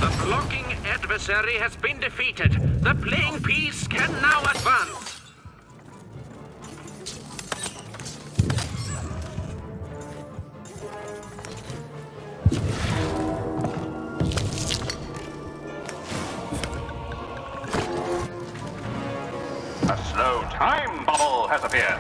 The blocking adversary has been defeated. The playing piece can now advance. A slow time bubble has appeared.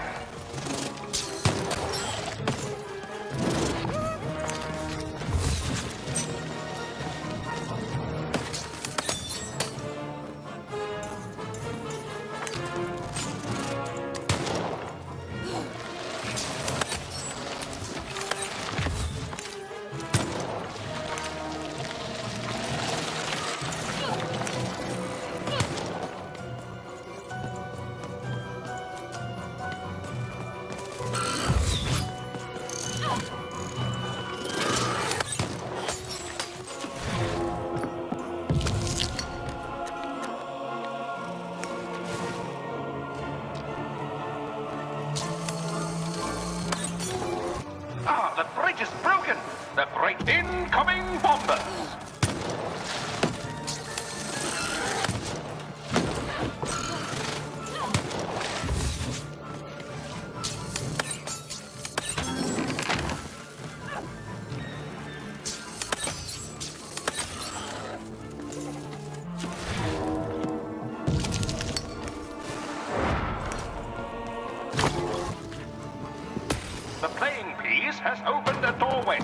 has opened a doorway.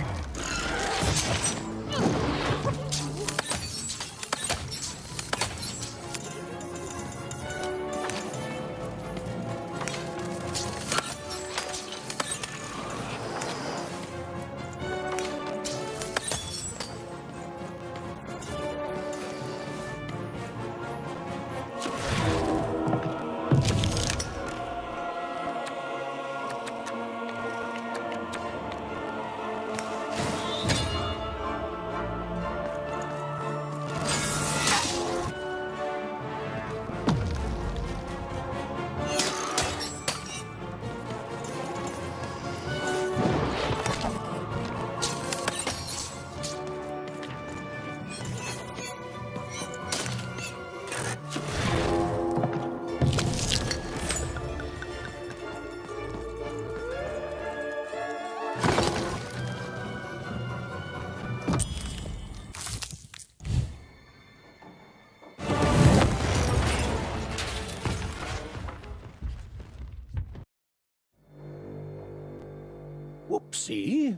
Whoopsie.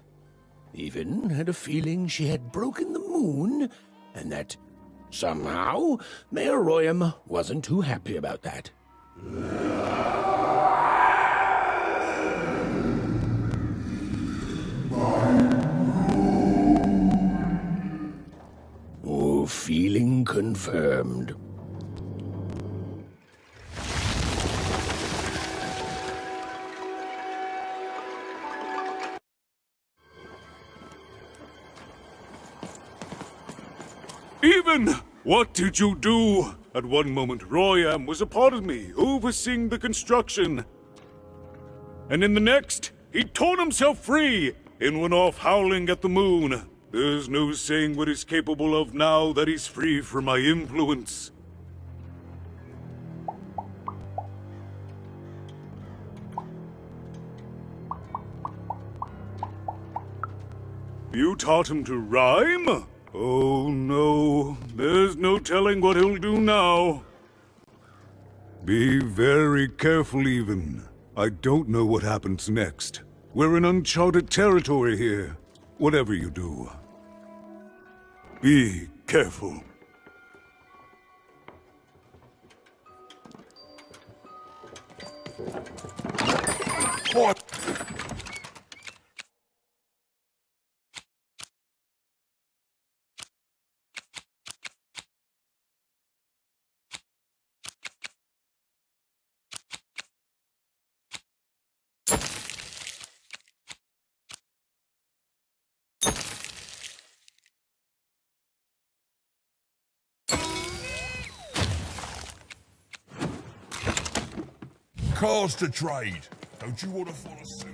Even had a feeling she had broken the moon, and that somehow Mayor Royam wasn't too happy about that. Oh, feeling confirmed. Even! What did you do? At one moment, Royam was a part of me, overseeing the construction. And in the next, he'd torn himself free and went off howling at the moon. There's no saying what he's capable of now that he's free from my influence. You taught him to rhyme? Oh no, there's no telling what he'll do now. Be very careful, Even. I don't know what happens next. We're in uncharted territory here. Whatever you do, be careful. What? Cars to trade. Don't you want to follow suit?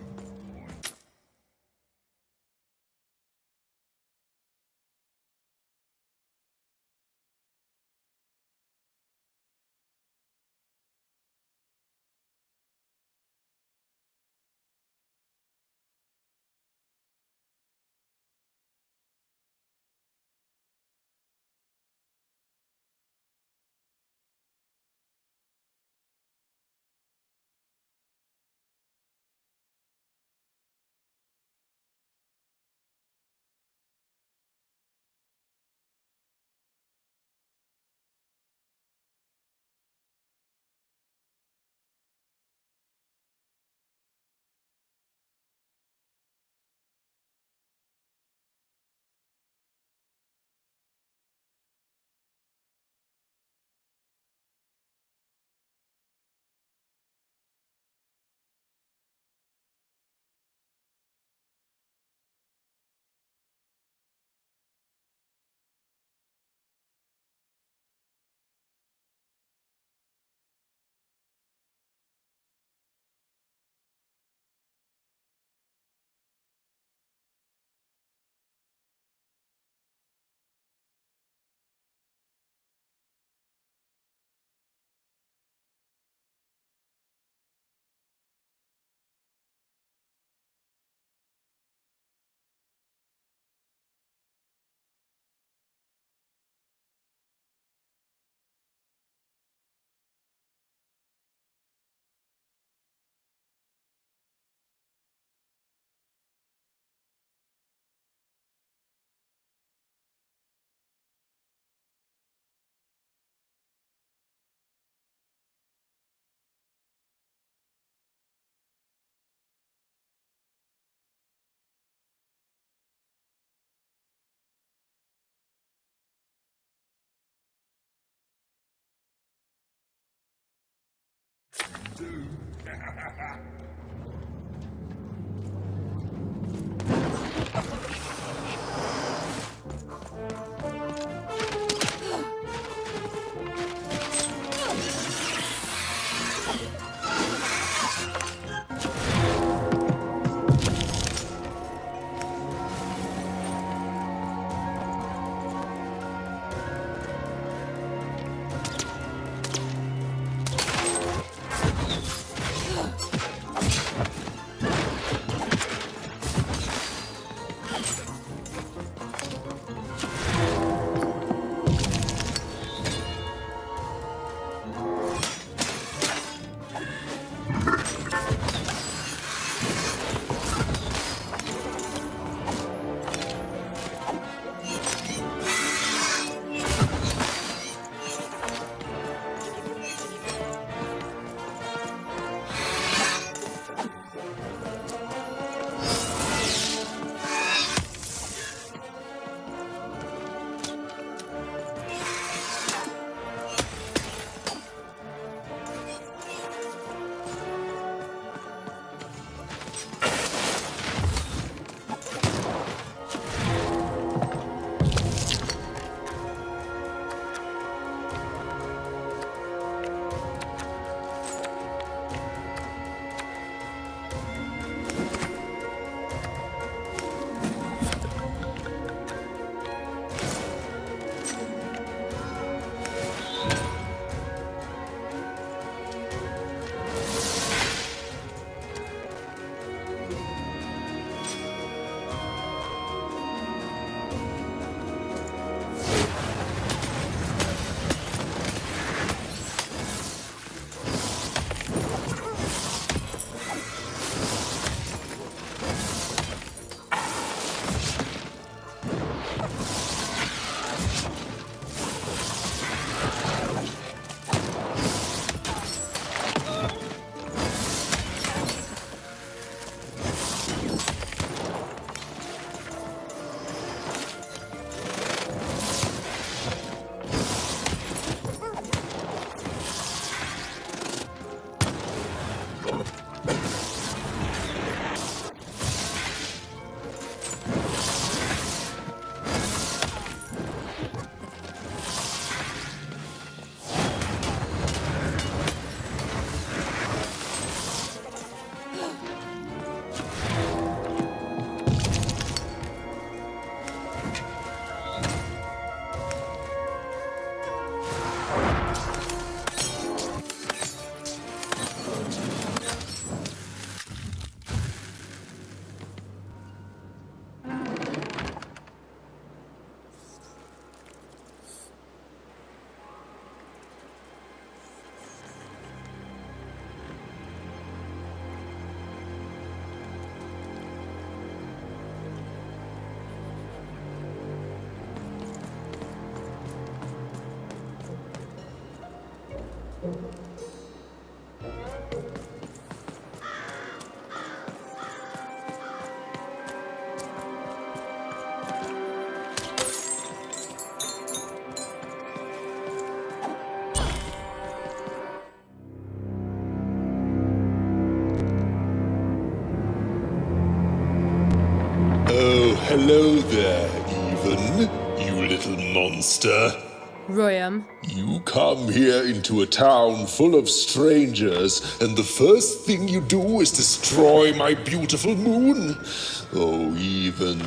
Hello there, Even, you little monster. Royam. You come here into a town full of strangers, and the first thing you do is destroy my beautiful moon. Oh, Even,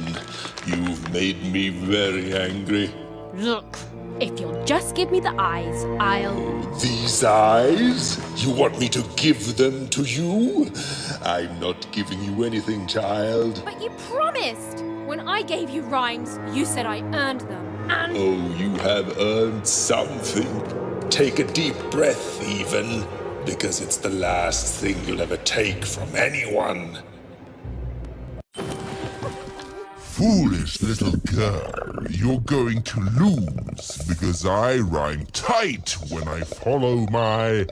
you've made me very angry. Look, if you'll just give me the eyes, I'll... These eyes? You want me to give them to you? I'm not giving you anything, child. But you promised! When I gave you rhymes, you said I earned them, and... Oh, you have earned something. Take a deep breath, Even, because it's the last thing you'll ever take from anyone. Foolish little girl, you're going to lose because I rhyme tight when I follow my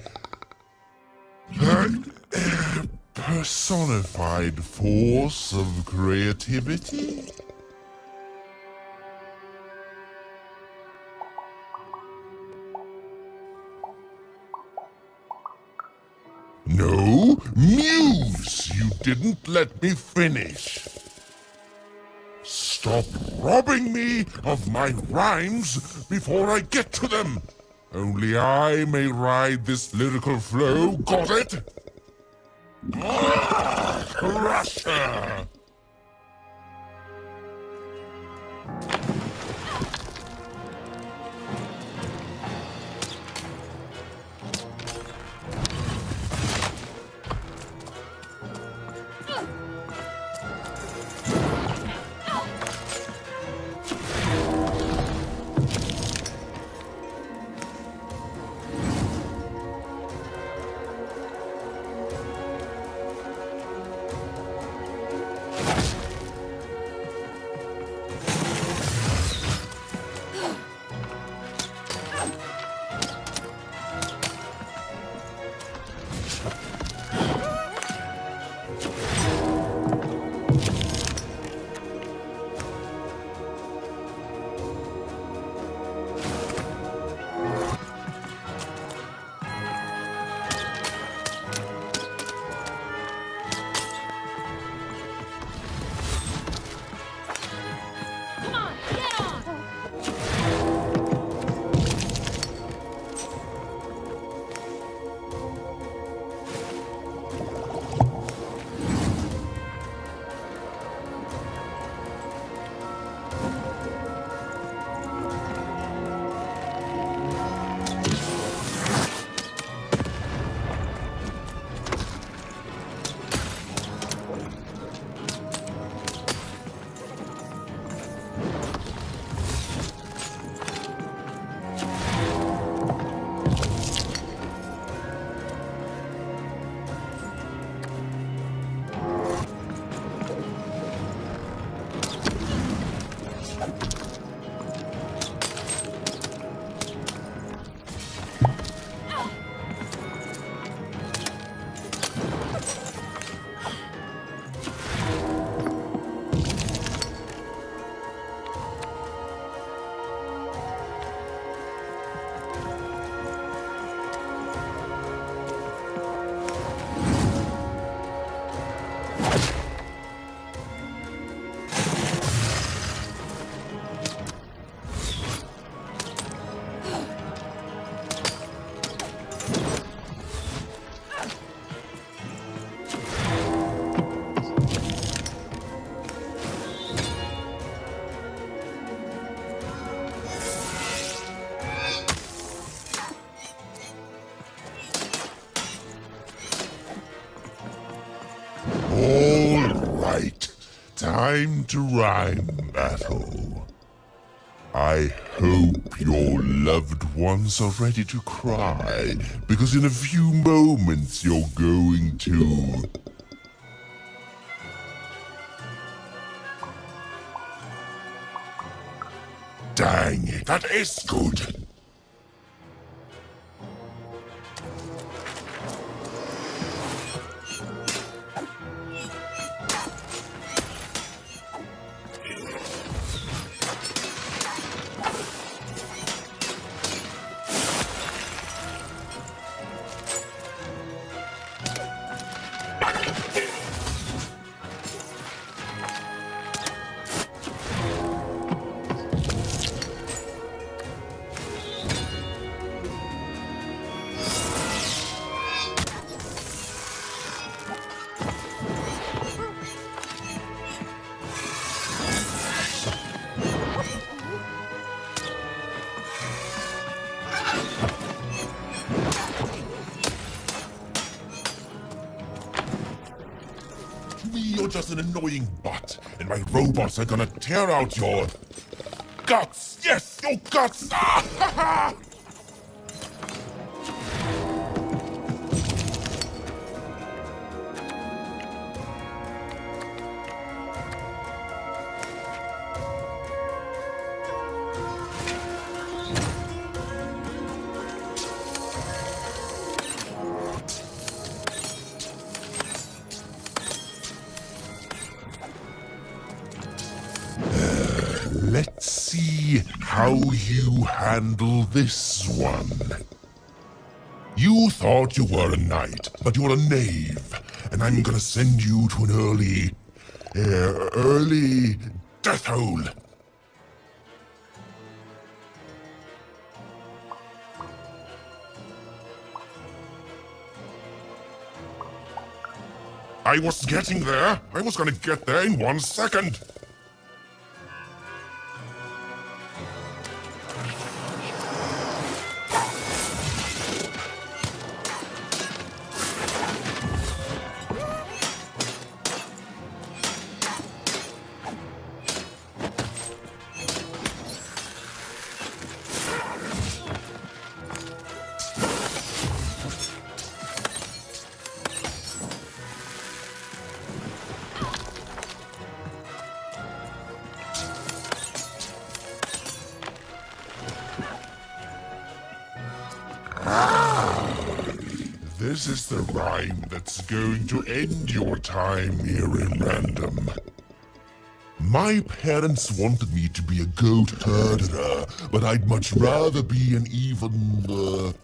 personified force of creativity. No, Muse, you didn't let me finish. Stop robbing me of my rhymes before I get to them. Only I may ride this lyrical flow, got it? Crusher! All right, time to rhyme battle. I hope your loved ones are ready to cry, because in a few moments you're going to... Dang it, that is good. You're just an annoying bot, and my robots are gonna tear out your... guts! Yes, your guts! Ah, ha, ha! Let's see how you handle this one. You thought you were a knight, but you're a knave. And I'm gonna send you to an early death hole. I was getting there. I was gonna get there in 1 second. This is the rhyme that's going to end your time here in Random. My parents wanted me to be a goat herder, but I'd much rather be an even,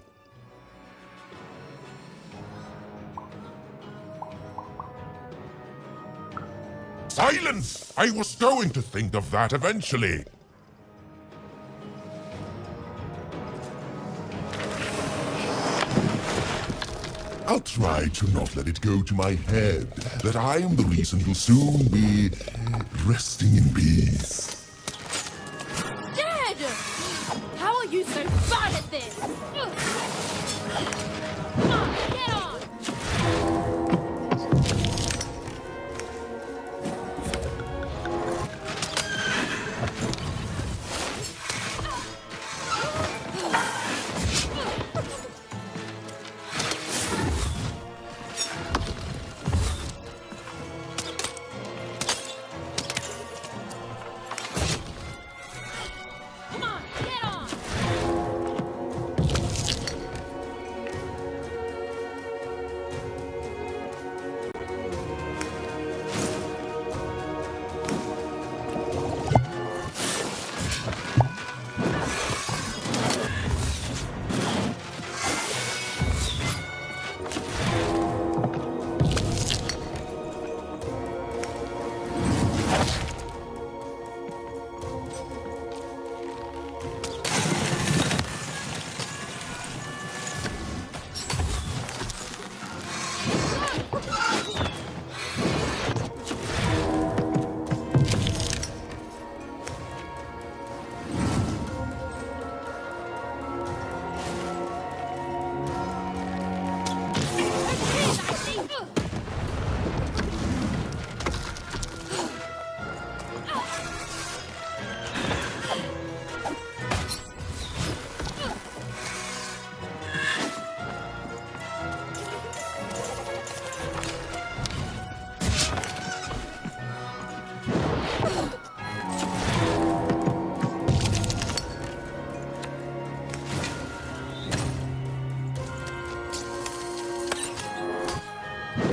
Silence! I was going to think of that eventually. I'll try to not let it go to my head that I am the reason you'll soon be resting in peace. Dead! How are you so bad at this? Come on, get on!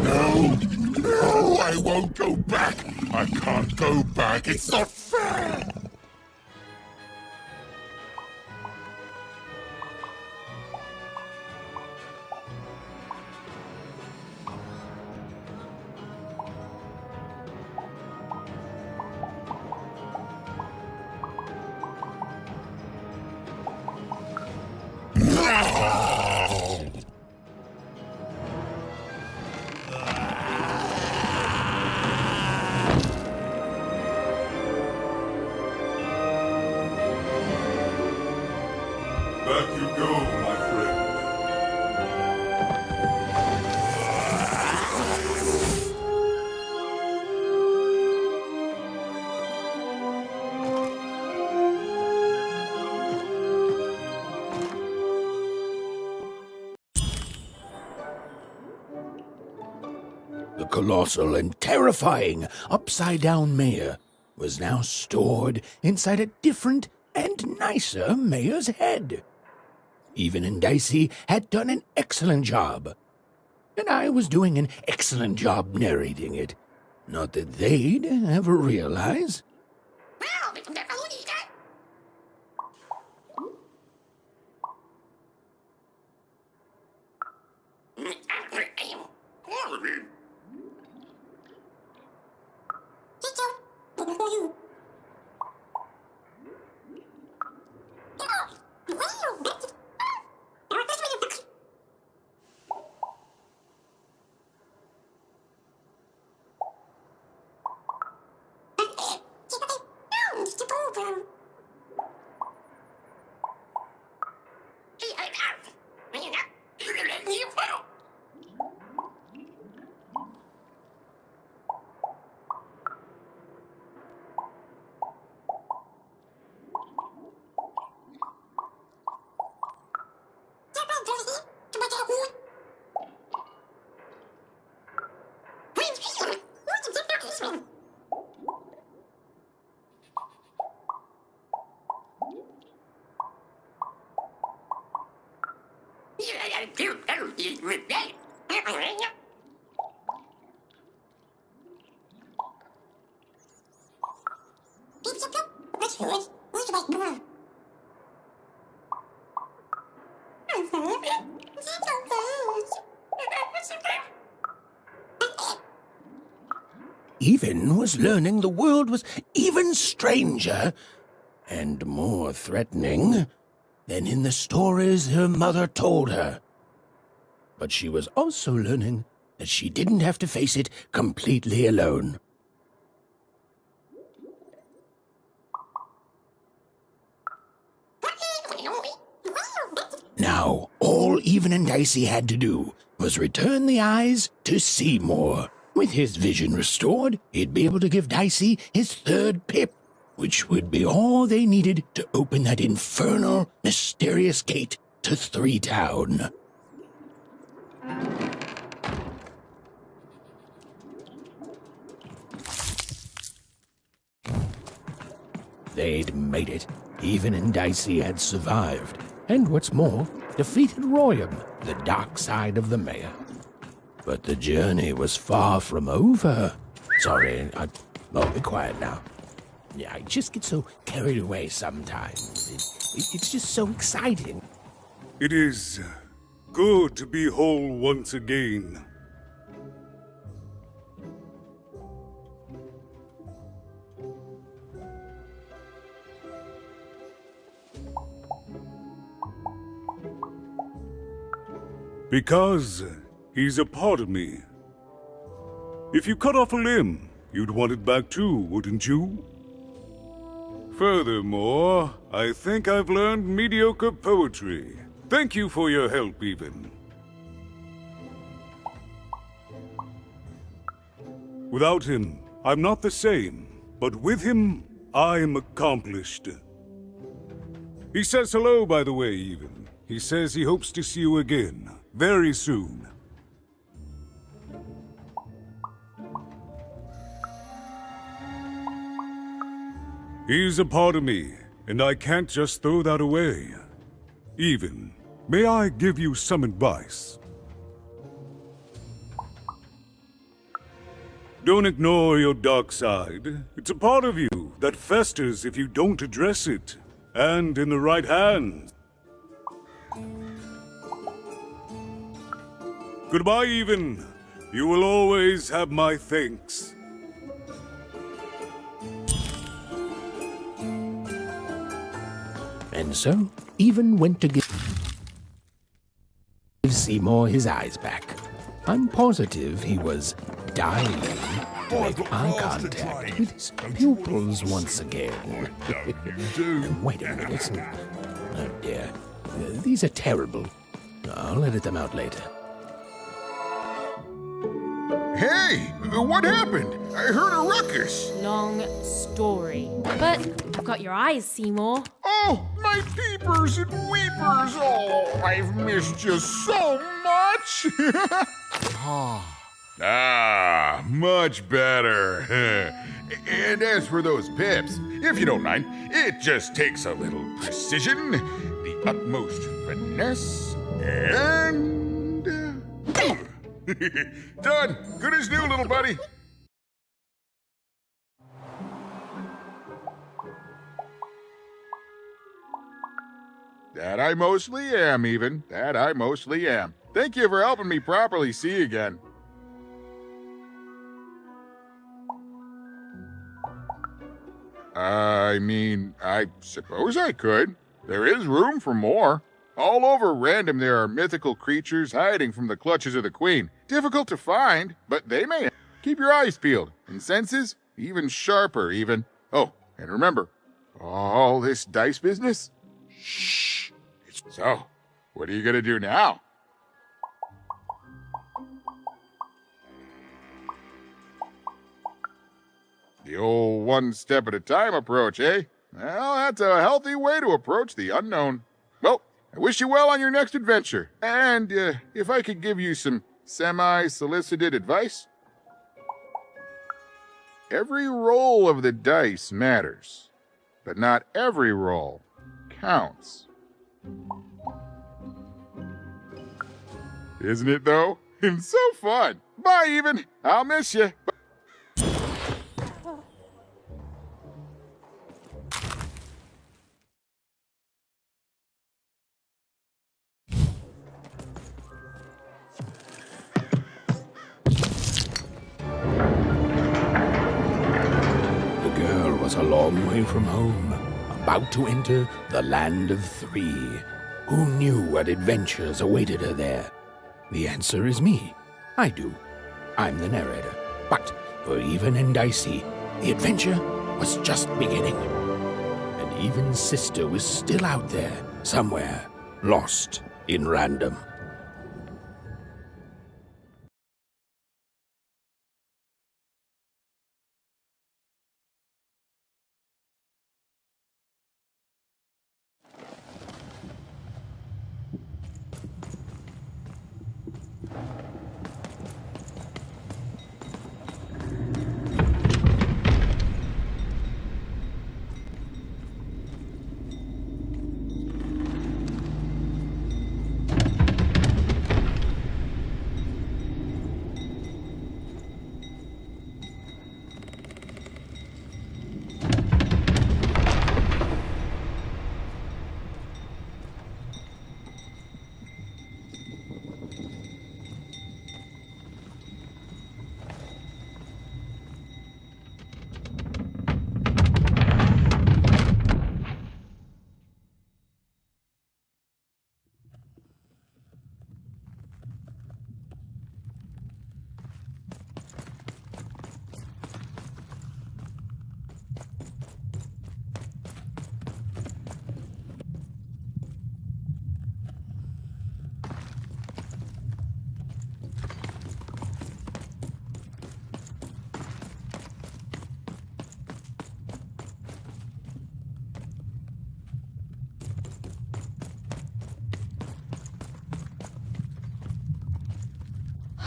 No, I won't go back. I can't go back. It's not fair. Back you go, my friend. The colossal and terrifying upside-down mayor was now stored inside a different and nicer mayor's head. Even and Dicey had done an excellent job, and I was doing an excellent job narrating it. Not that they'd ever realize. Even was learning the world was even stranger and more threatening than in the stories her mother told her. But she was also learning that she didn't have to face it completely alone. Now, all Even and Dicey had to do was return the eyes to Seymour. With his vision restored, he'd be able to give Dicey his third pip, which would be all they needed to open that infernal, mysterious gate to Three Town. They'd made it. Even and Dicey had survived. And what's more, defeated Royam, the dark side of the mayor. But the journey was far from over. Sorry, I'll be quiet now. Yeah, I just get so carried away sometimes. It's just so exciting. It is good to be whole once again. Because he's a part of me. If you cut off a limb, you'd want it back too, wouldn't you? Furthermore, I think I've learned mediocre poetry. Thank you for your help, Even. Without him, I'm not the same, but with him, I'm accomplished. He says hello, by the way, Even. He says he hopes to see you again, very soon. He's a part of me, and I can't just throw that away. Even, may I give you some advice? Don't ignore your dark side. It's a part of you that festers if you don't address it. And in the right hands. Goodbye, Even. You will always have my thanks. And so, Even went to give Seymour his eyes back. I'm positive he was dying to make eye contact with his pupils once again. Wait a minute. Oh dear. These are terrible. I'll edit them out later. Hey! What happened? I heard a ruckus! Long story. But I've got your eyes, Seymour. Oh, my peepers and weepers! Oh, I've missed you so much! Much better. And as for those pips, if you don't mind, it just takes a little precision, the utmost finesse, and... Done! Good as new, little buddy! That I mostly am, Even. That I mostly am. Thank you for helping me properly see again. I mean, I suppose I could. There is room for more. All over Random there are mythical creatures hiding from the clutches of the Queen. Difficult to find, but they may. Keep your eyes peeled, and senses even sharper, Even. Oh, and remember, all this dice business? Shh. So, what are you gonna do now? The old one step at a time approach, eh? Well, that's a healthy way to approach the unknown. Well, I wish you well on your next adventure. And if I could give you some semi-solicited advice? Every roll of the dice matters, but not every roll counts. Isn't it, though? It's so fun. Bye, even. I'll miss you. The girl was a long way from home, about to enter the land of three. Who knew what adventures awaited her there? The answer is me. I do. I'm the narrator. But for Even and Dicey, the adventure was just beginning. And Even's sister was still out there, somewhere, lost in random.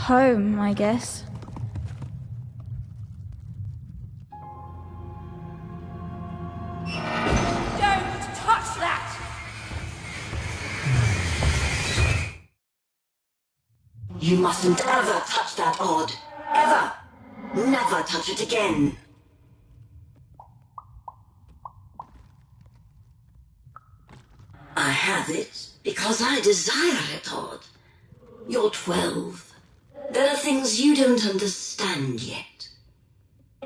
Home, I guess. Don't touch that! You mustn't ever touch that odd. Ever. Never touch it again. I have it because I desire it, Odd. You're 12. There are things you don't understand yet.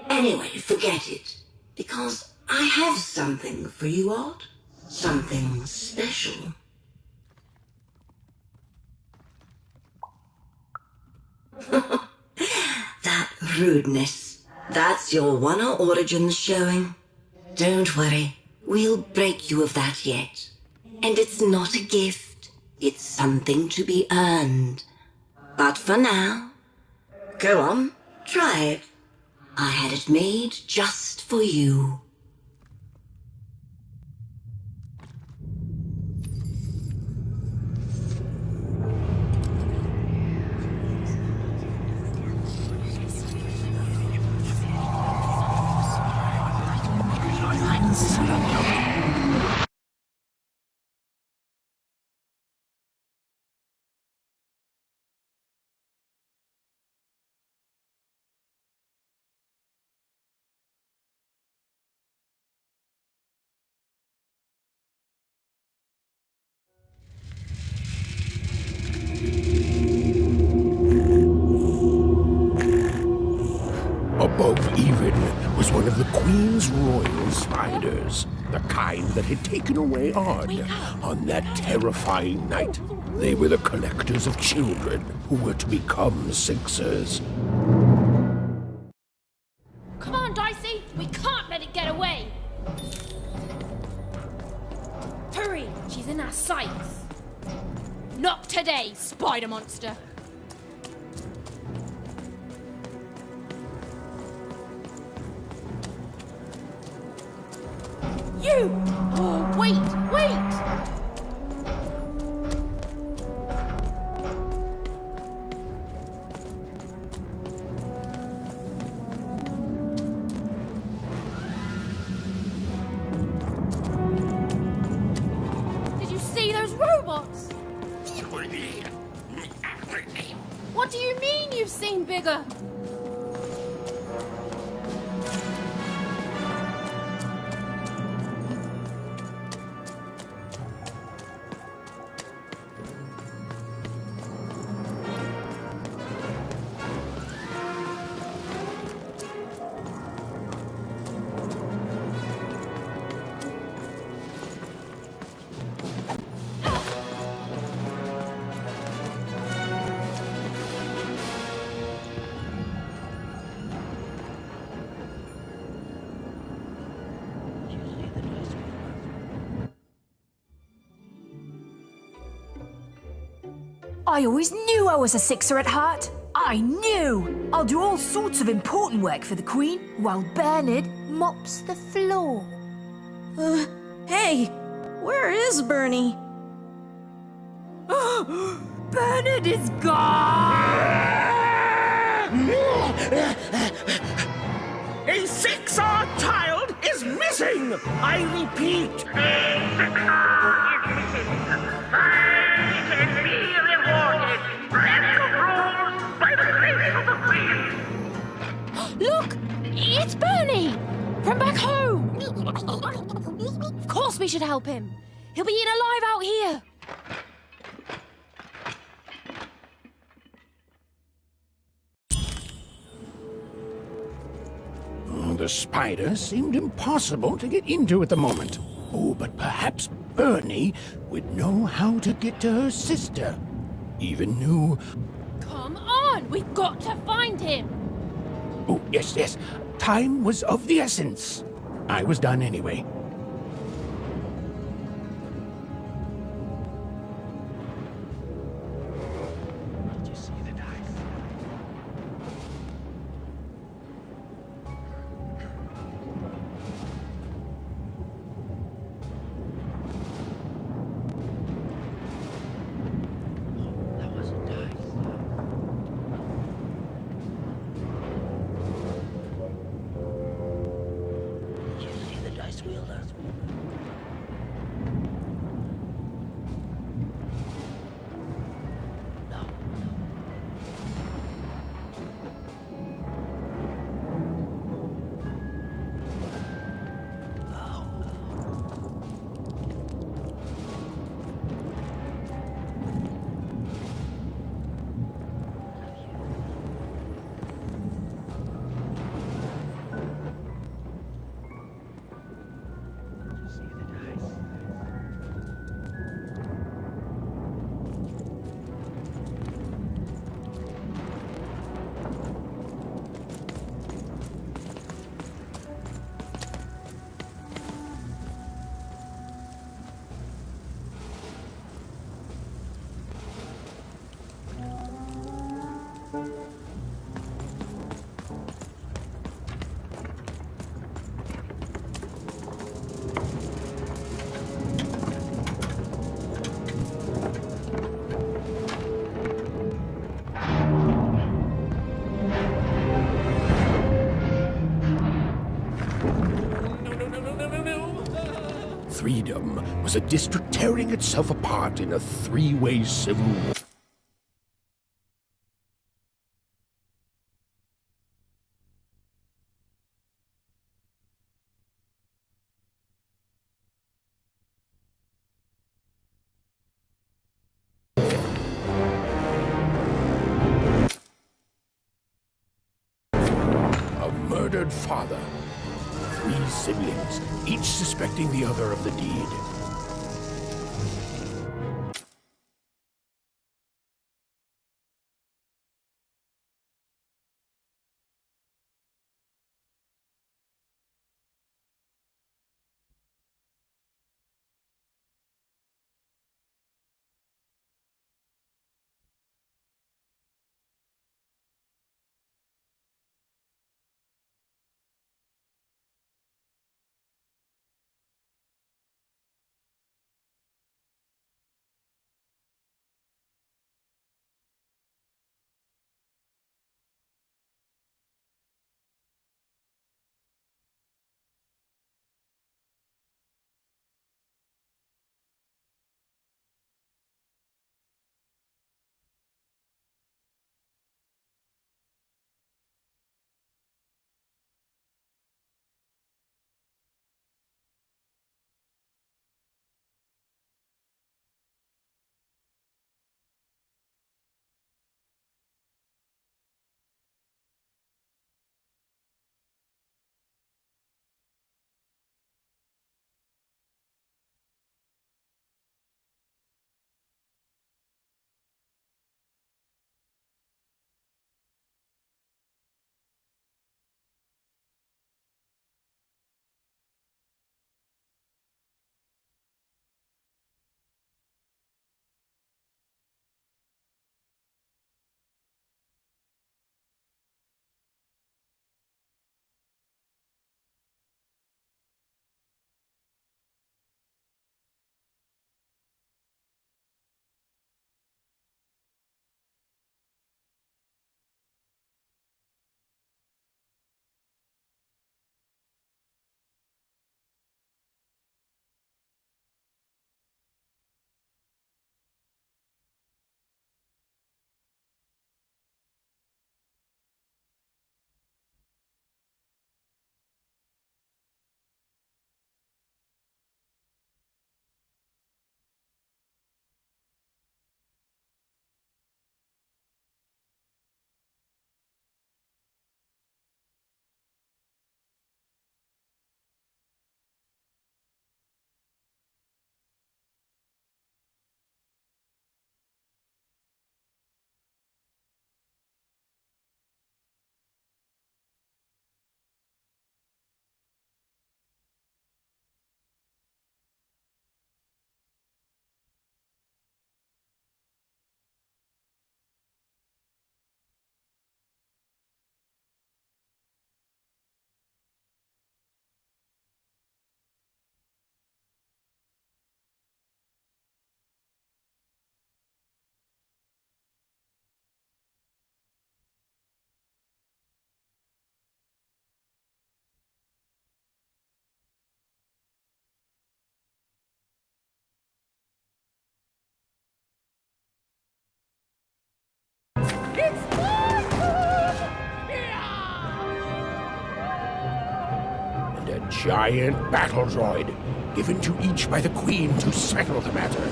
Anyway, forget it. Because I have something for you, Odd. Something special. That rudeness. That's your One Origins showing. Don't worry. We'll break you of that yet. And it's not a gift. It's something to be earned. But for now, go on, try it. I had it made just for you. Above Even was one of the Queen's royal spiders, the kind that had taken away Odd on that terrifying night. They were the collectors of children who were to become Sixers. Come on, Dicey! We can't let it get away! Hurry! She's in our sights! Not today, spider monster! You! Oh, wait! Did you see those robots? What do you mean you've seen bigger? I always knew I was a sixer at heart. I knew! I'll do all sorts of important work for the Queen while Bernard mops the floor. Hey, where is Bernie? Bernard is gone! A 6-hour child is missing! I repeat, a 6-hour is missing. I can be rewarded. Special rules by the grace of the Queen. Look! It's Bernie! From back home! Of course we should help him. He'll be eaten alive out here. The spider seemed impossible to get into at the moment. Oh, but perhaps Bernie would know how to get to her sister. Even knew... Come on! We've got to find him! Oh, yes, yes. Time was of the essence. I was done anyway. Freedom was a district tearing itself apart in a three-way civil war. A murdered father. 3 siblings, each suspecting the other of the deed. And a giant battle droid, given to each by the Queen to settle the matter.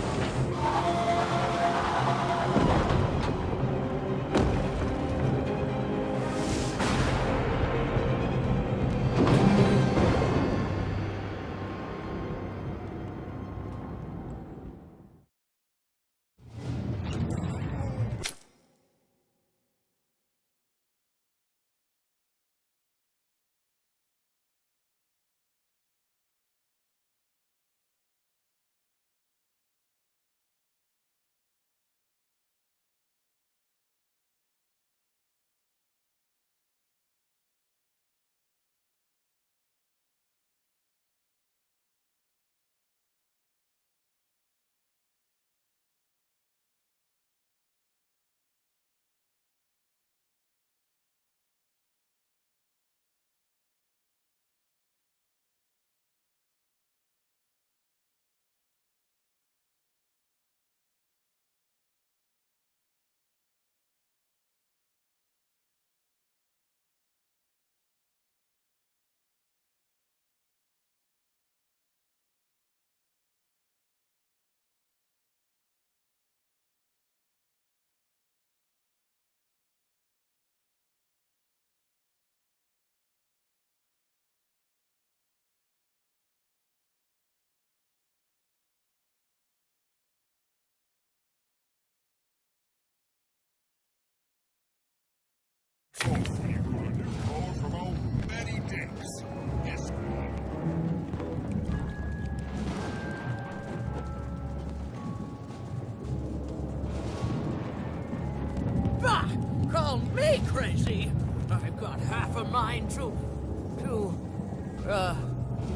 Bah! Call me crazy! I've got half a mind to...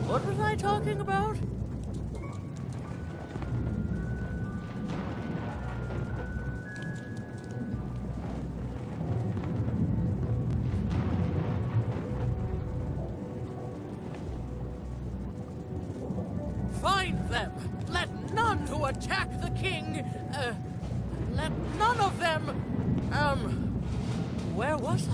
what was I talking about? Find them! Let none who attack the king, let none of them, where was I?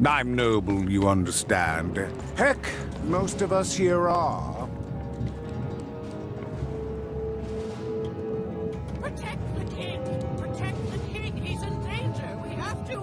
I'm noble, you understand. Heck, most of us here are. Protect the king! Protect the king! He's in danger! We have to...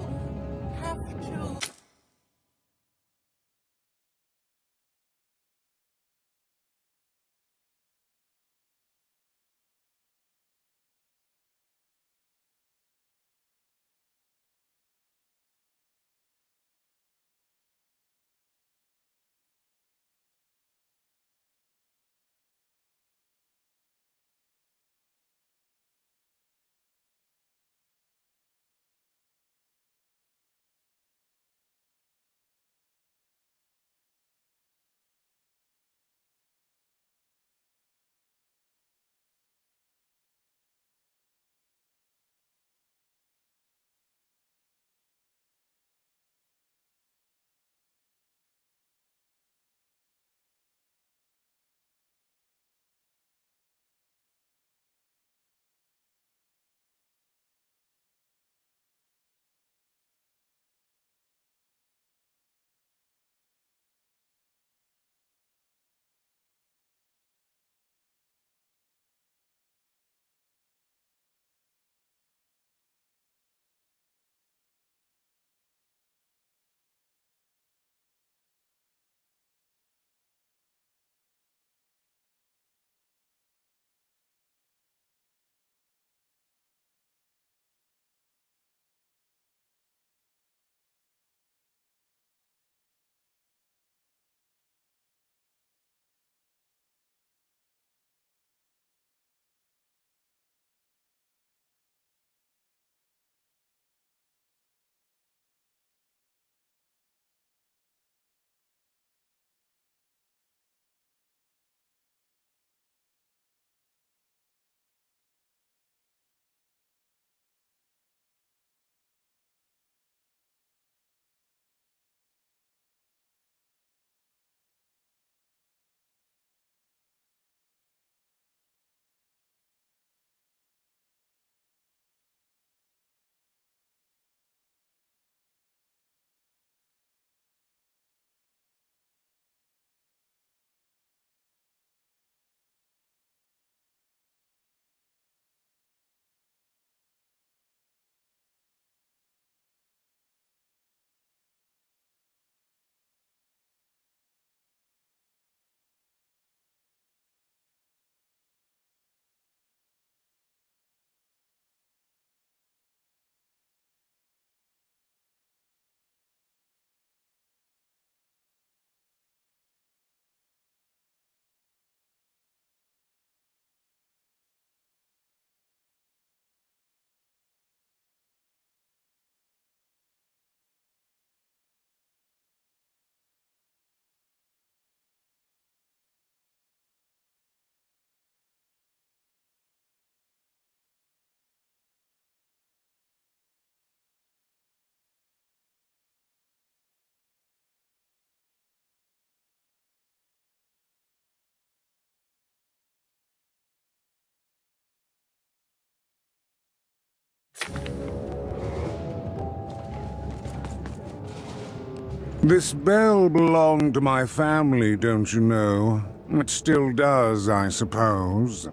This bell belonged to my family, don't you know? It still does, I suppose.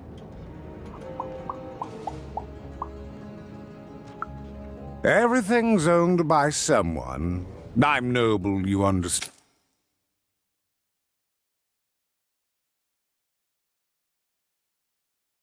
Everything's owned by someone. I'm noble, you understand.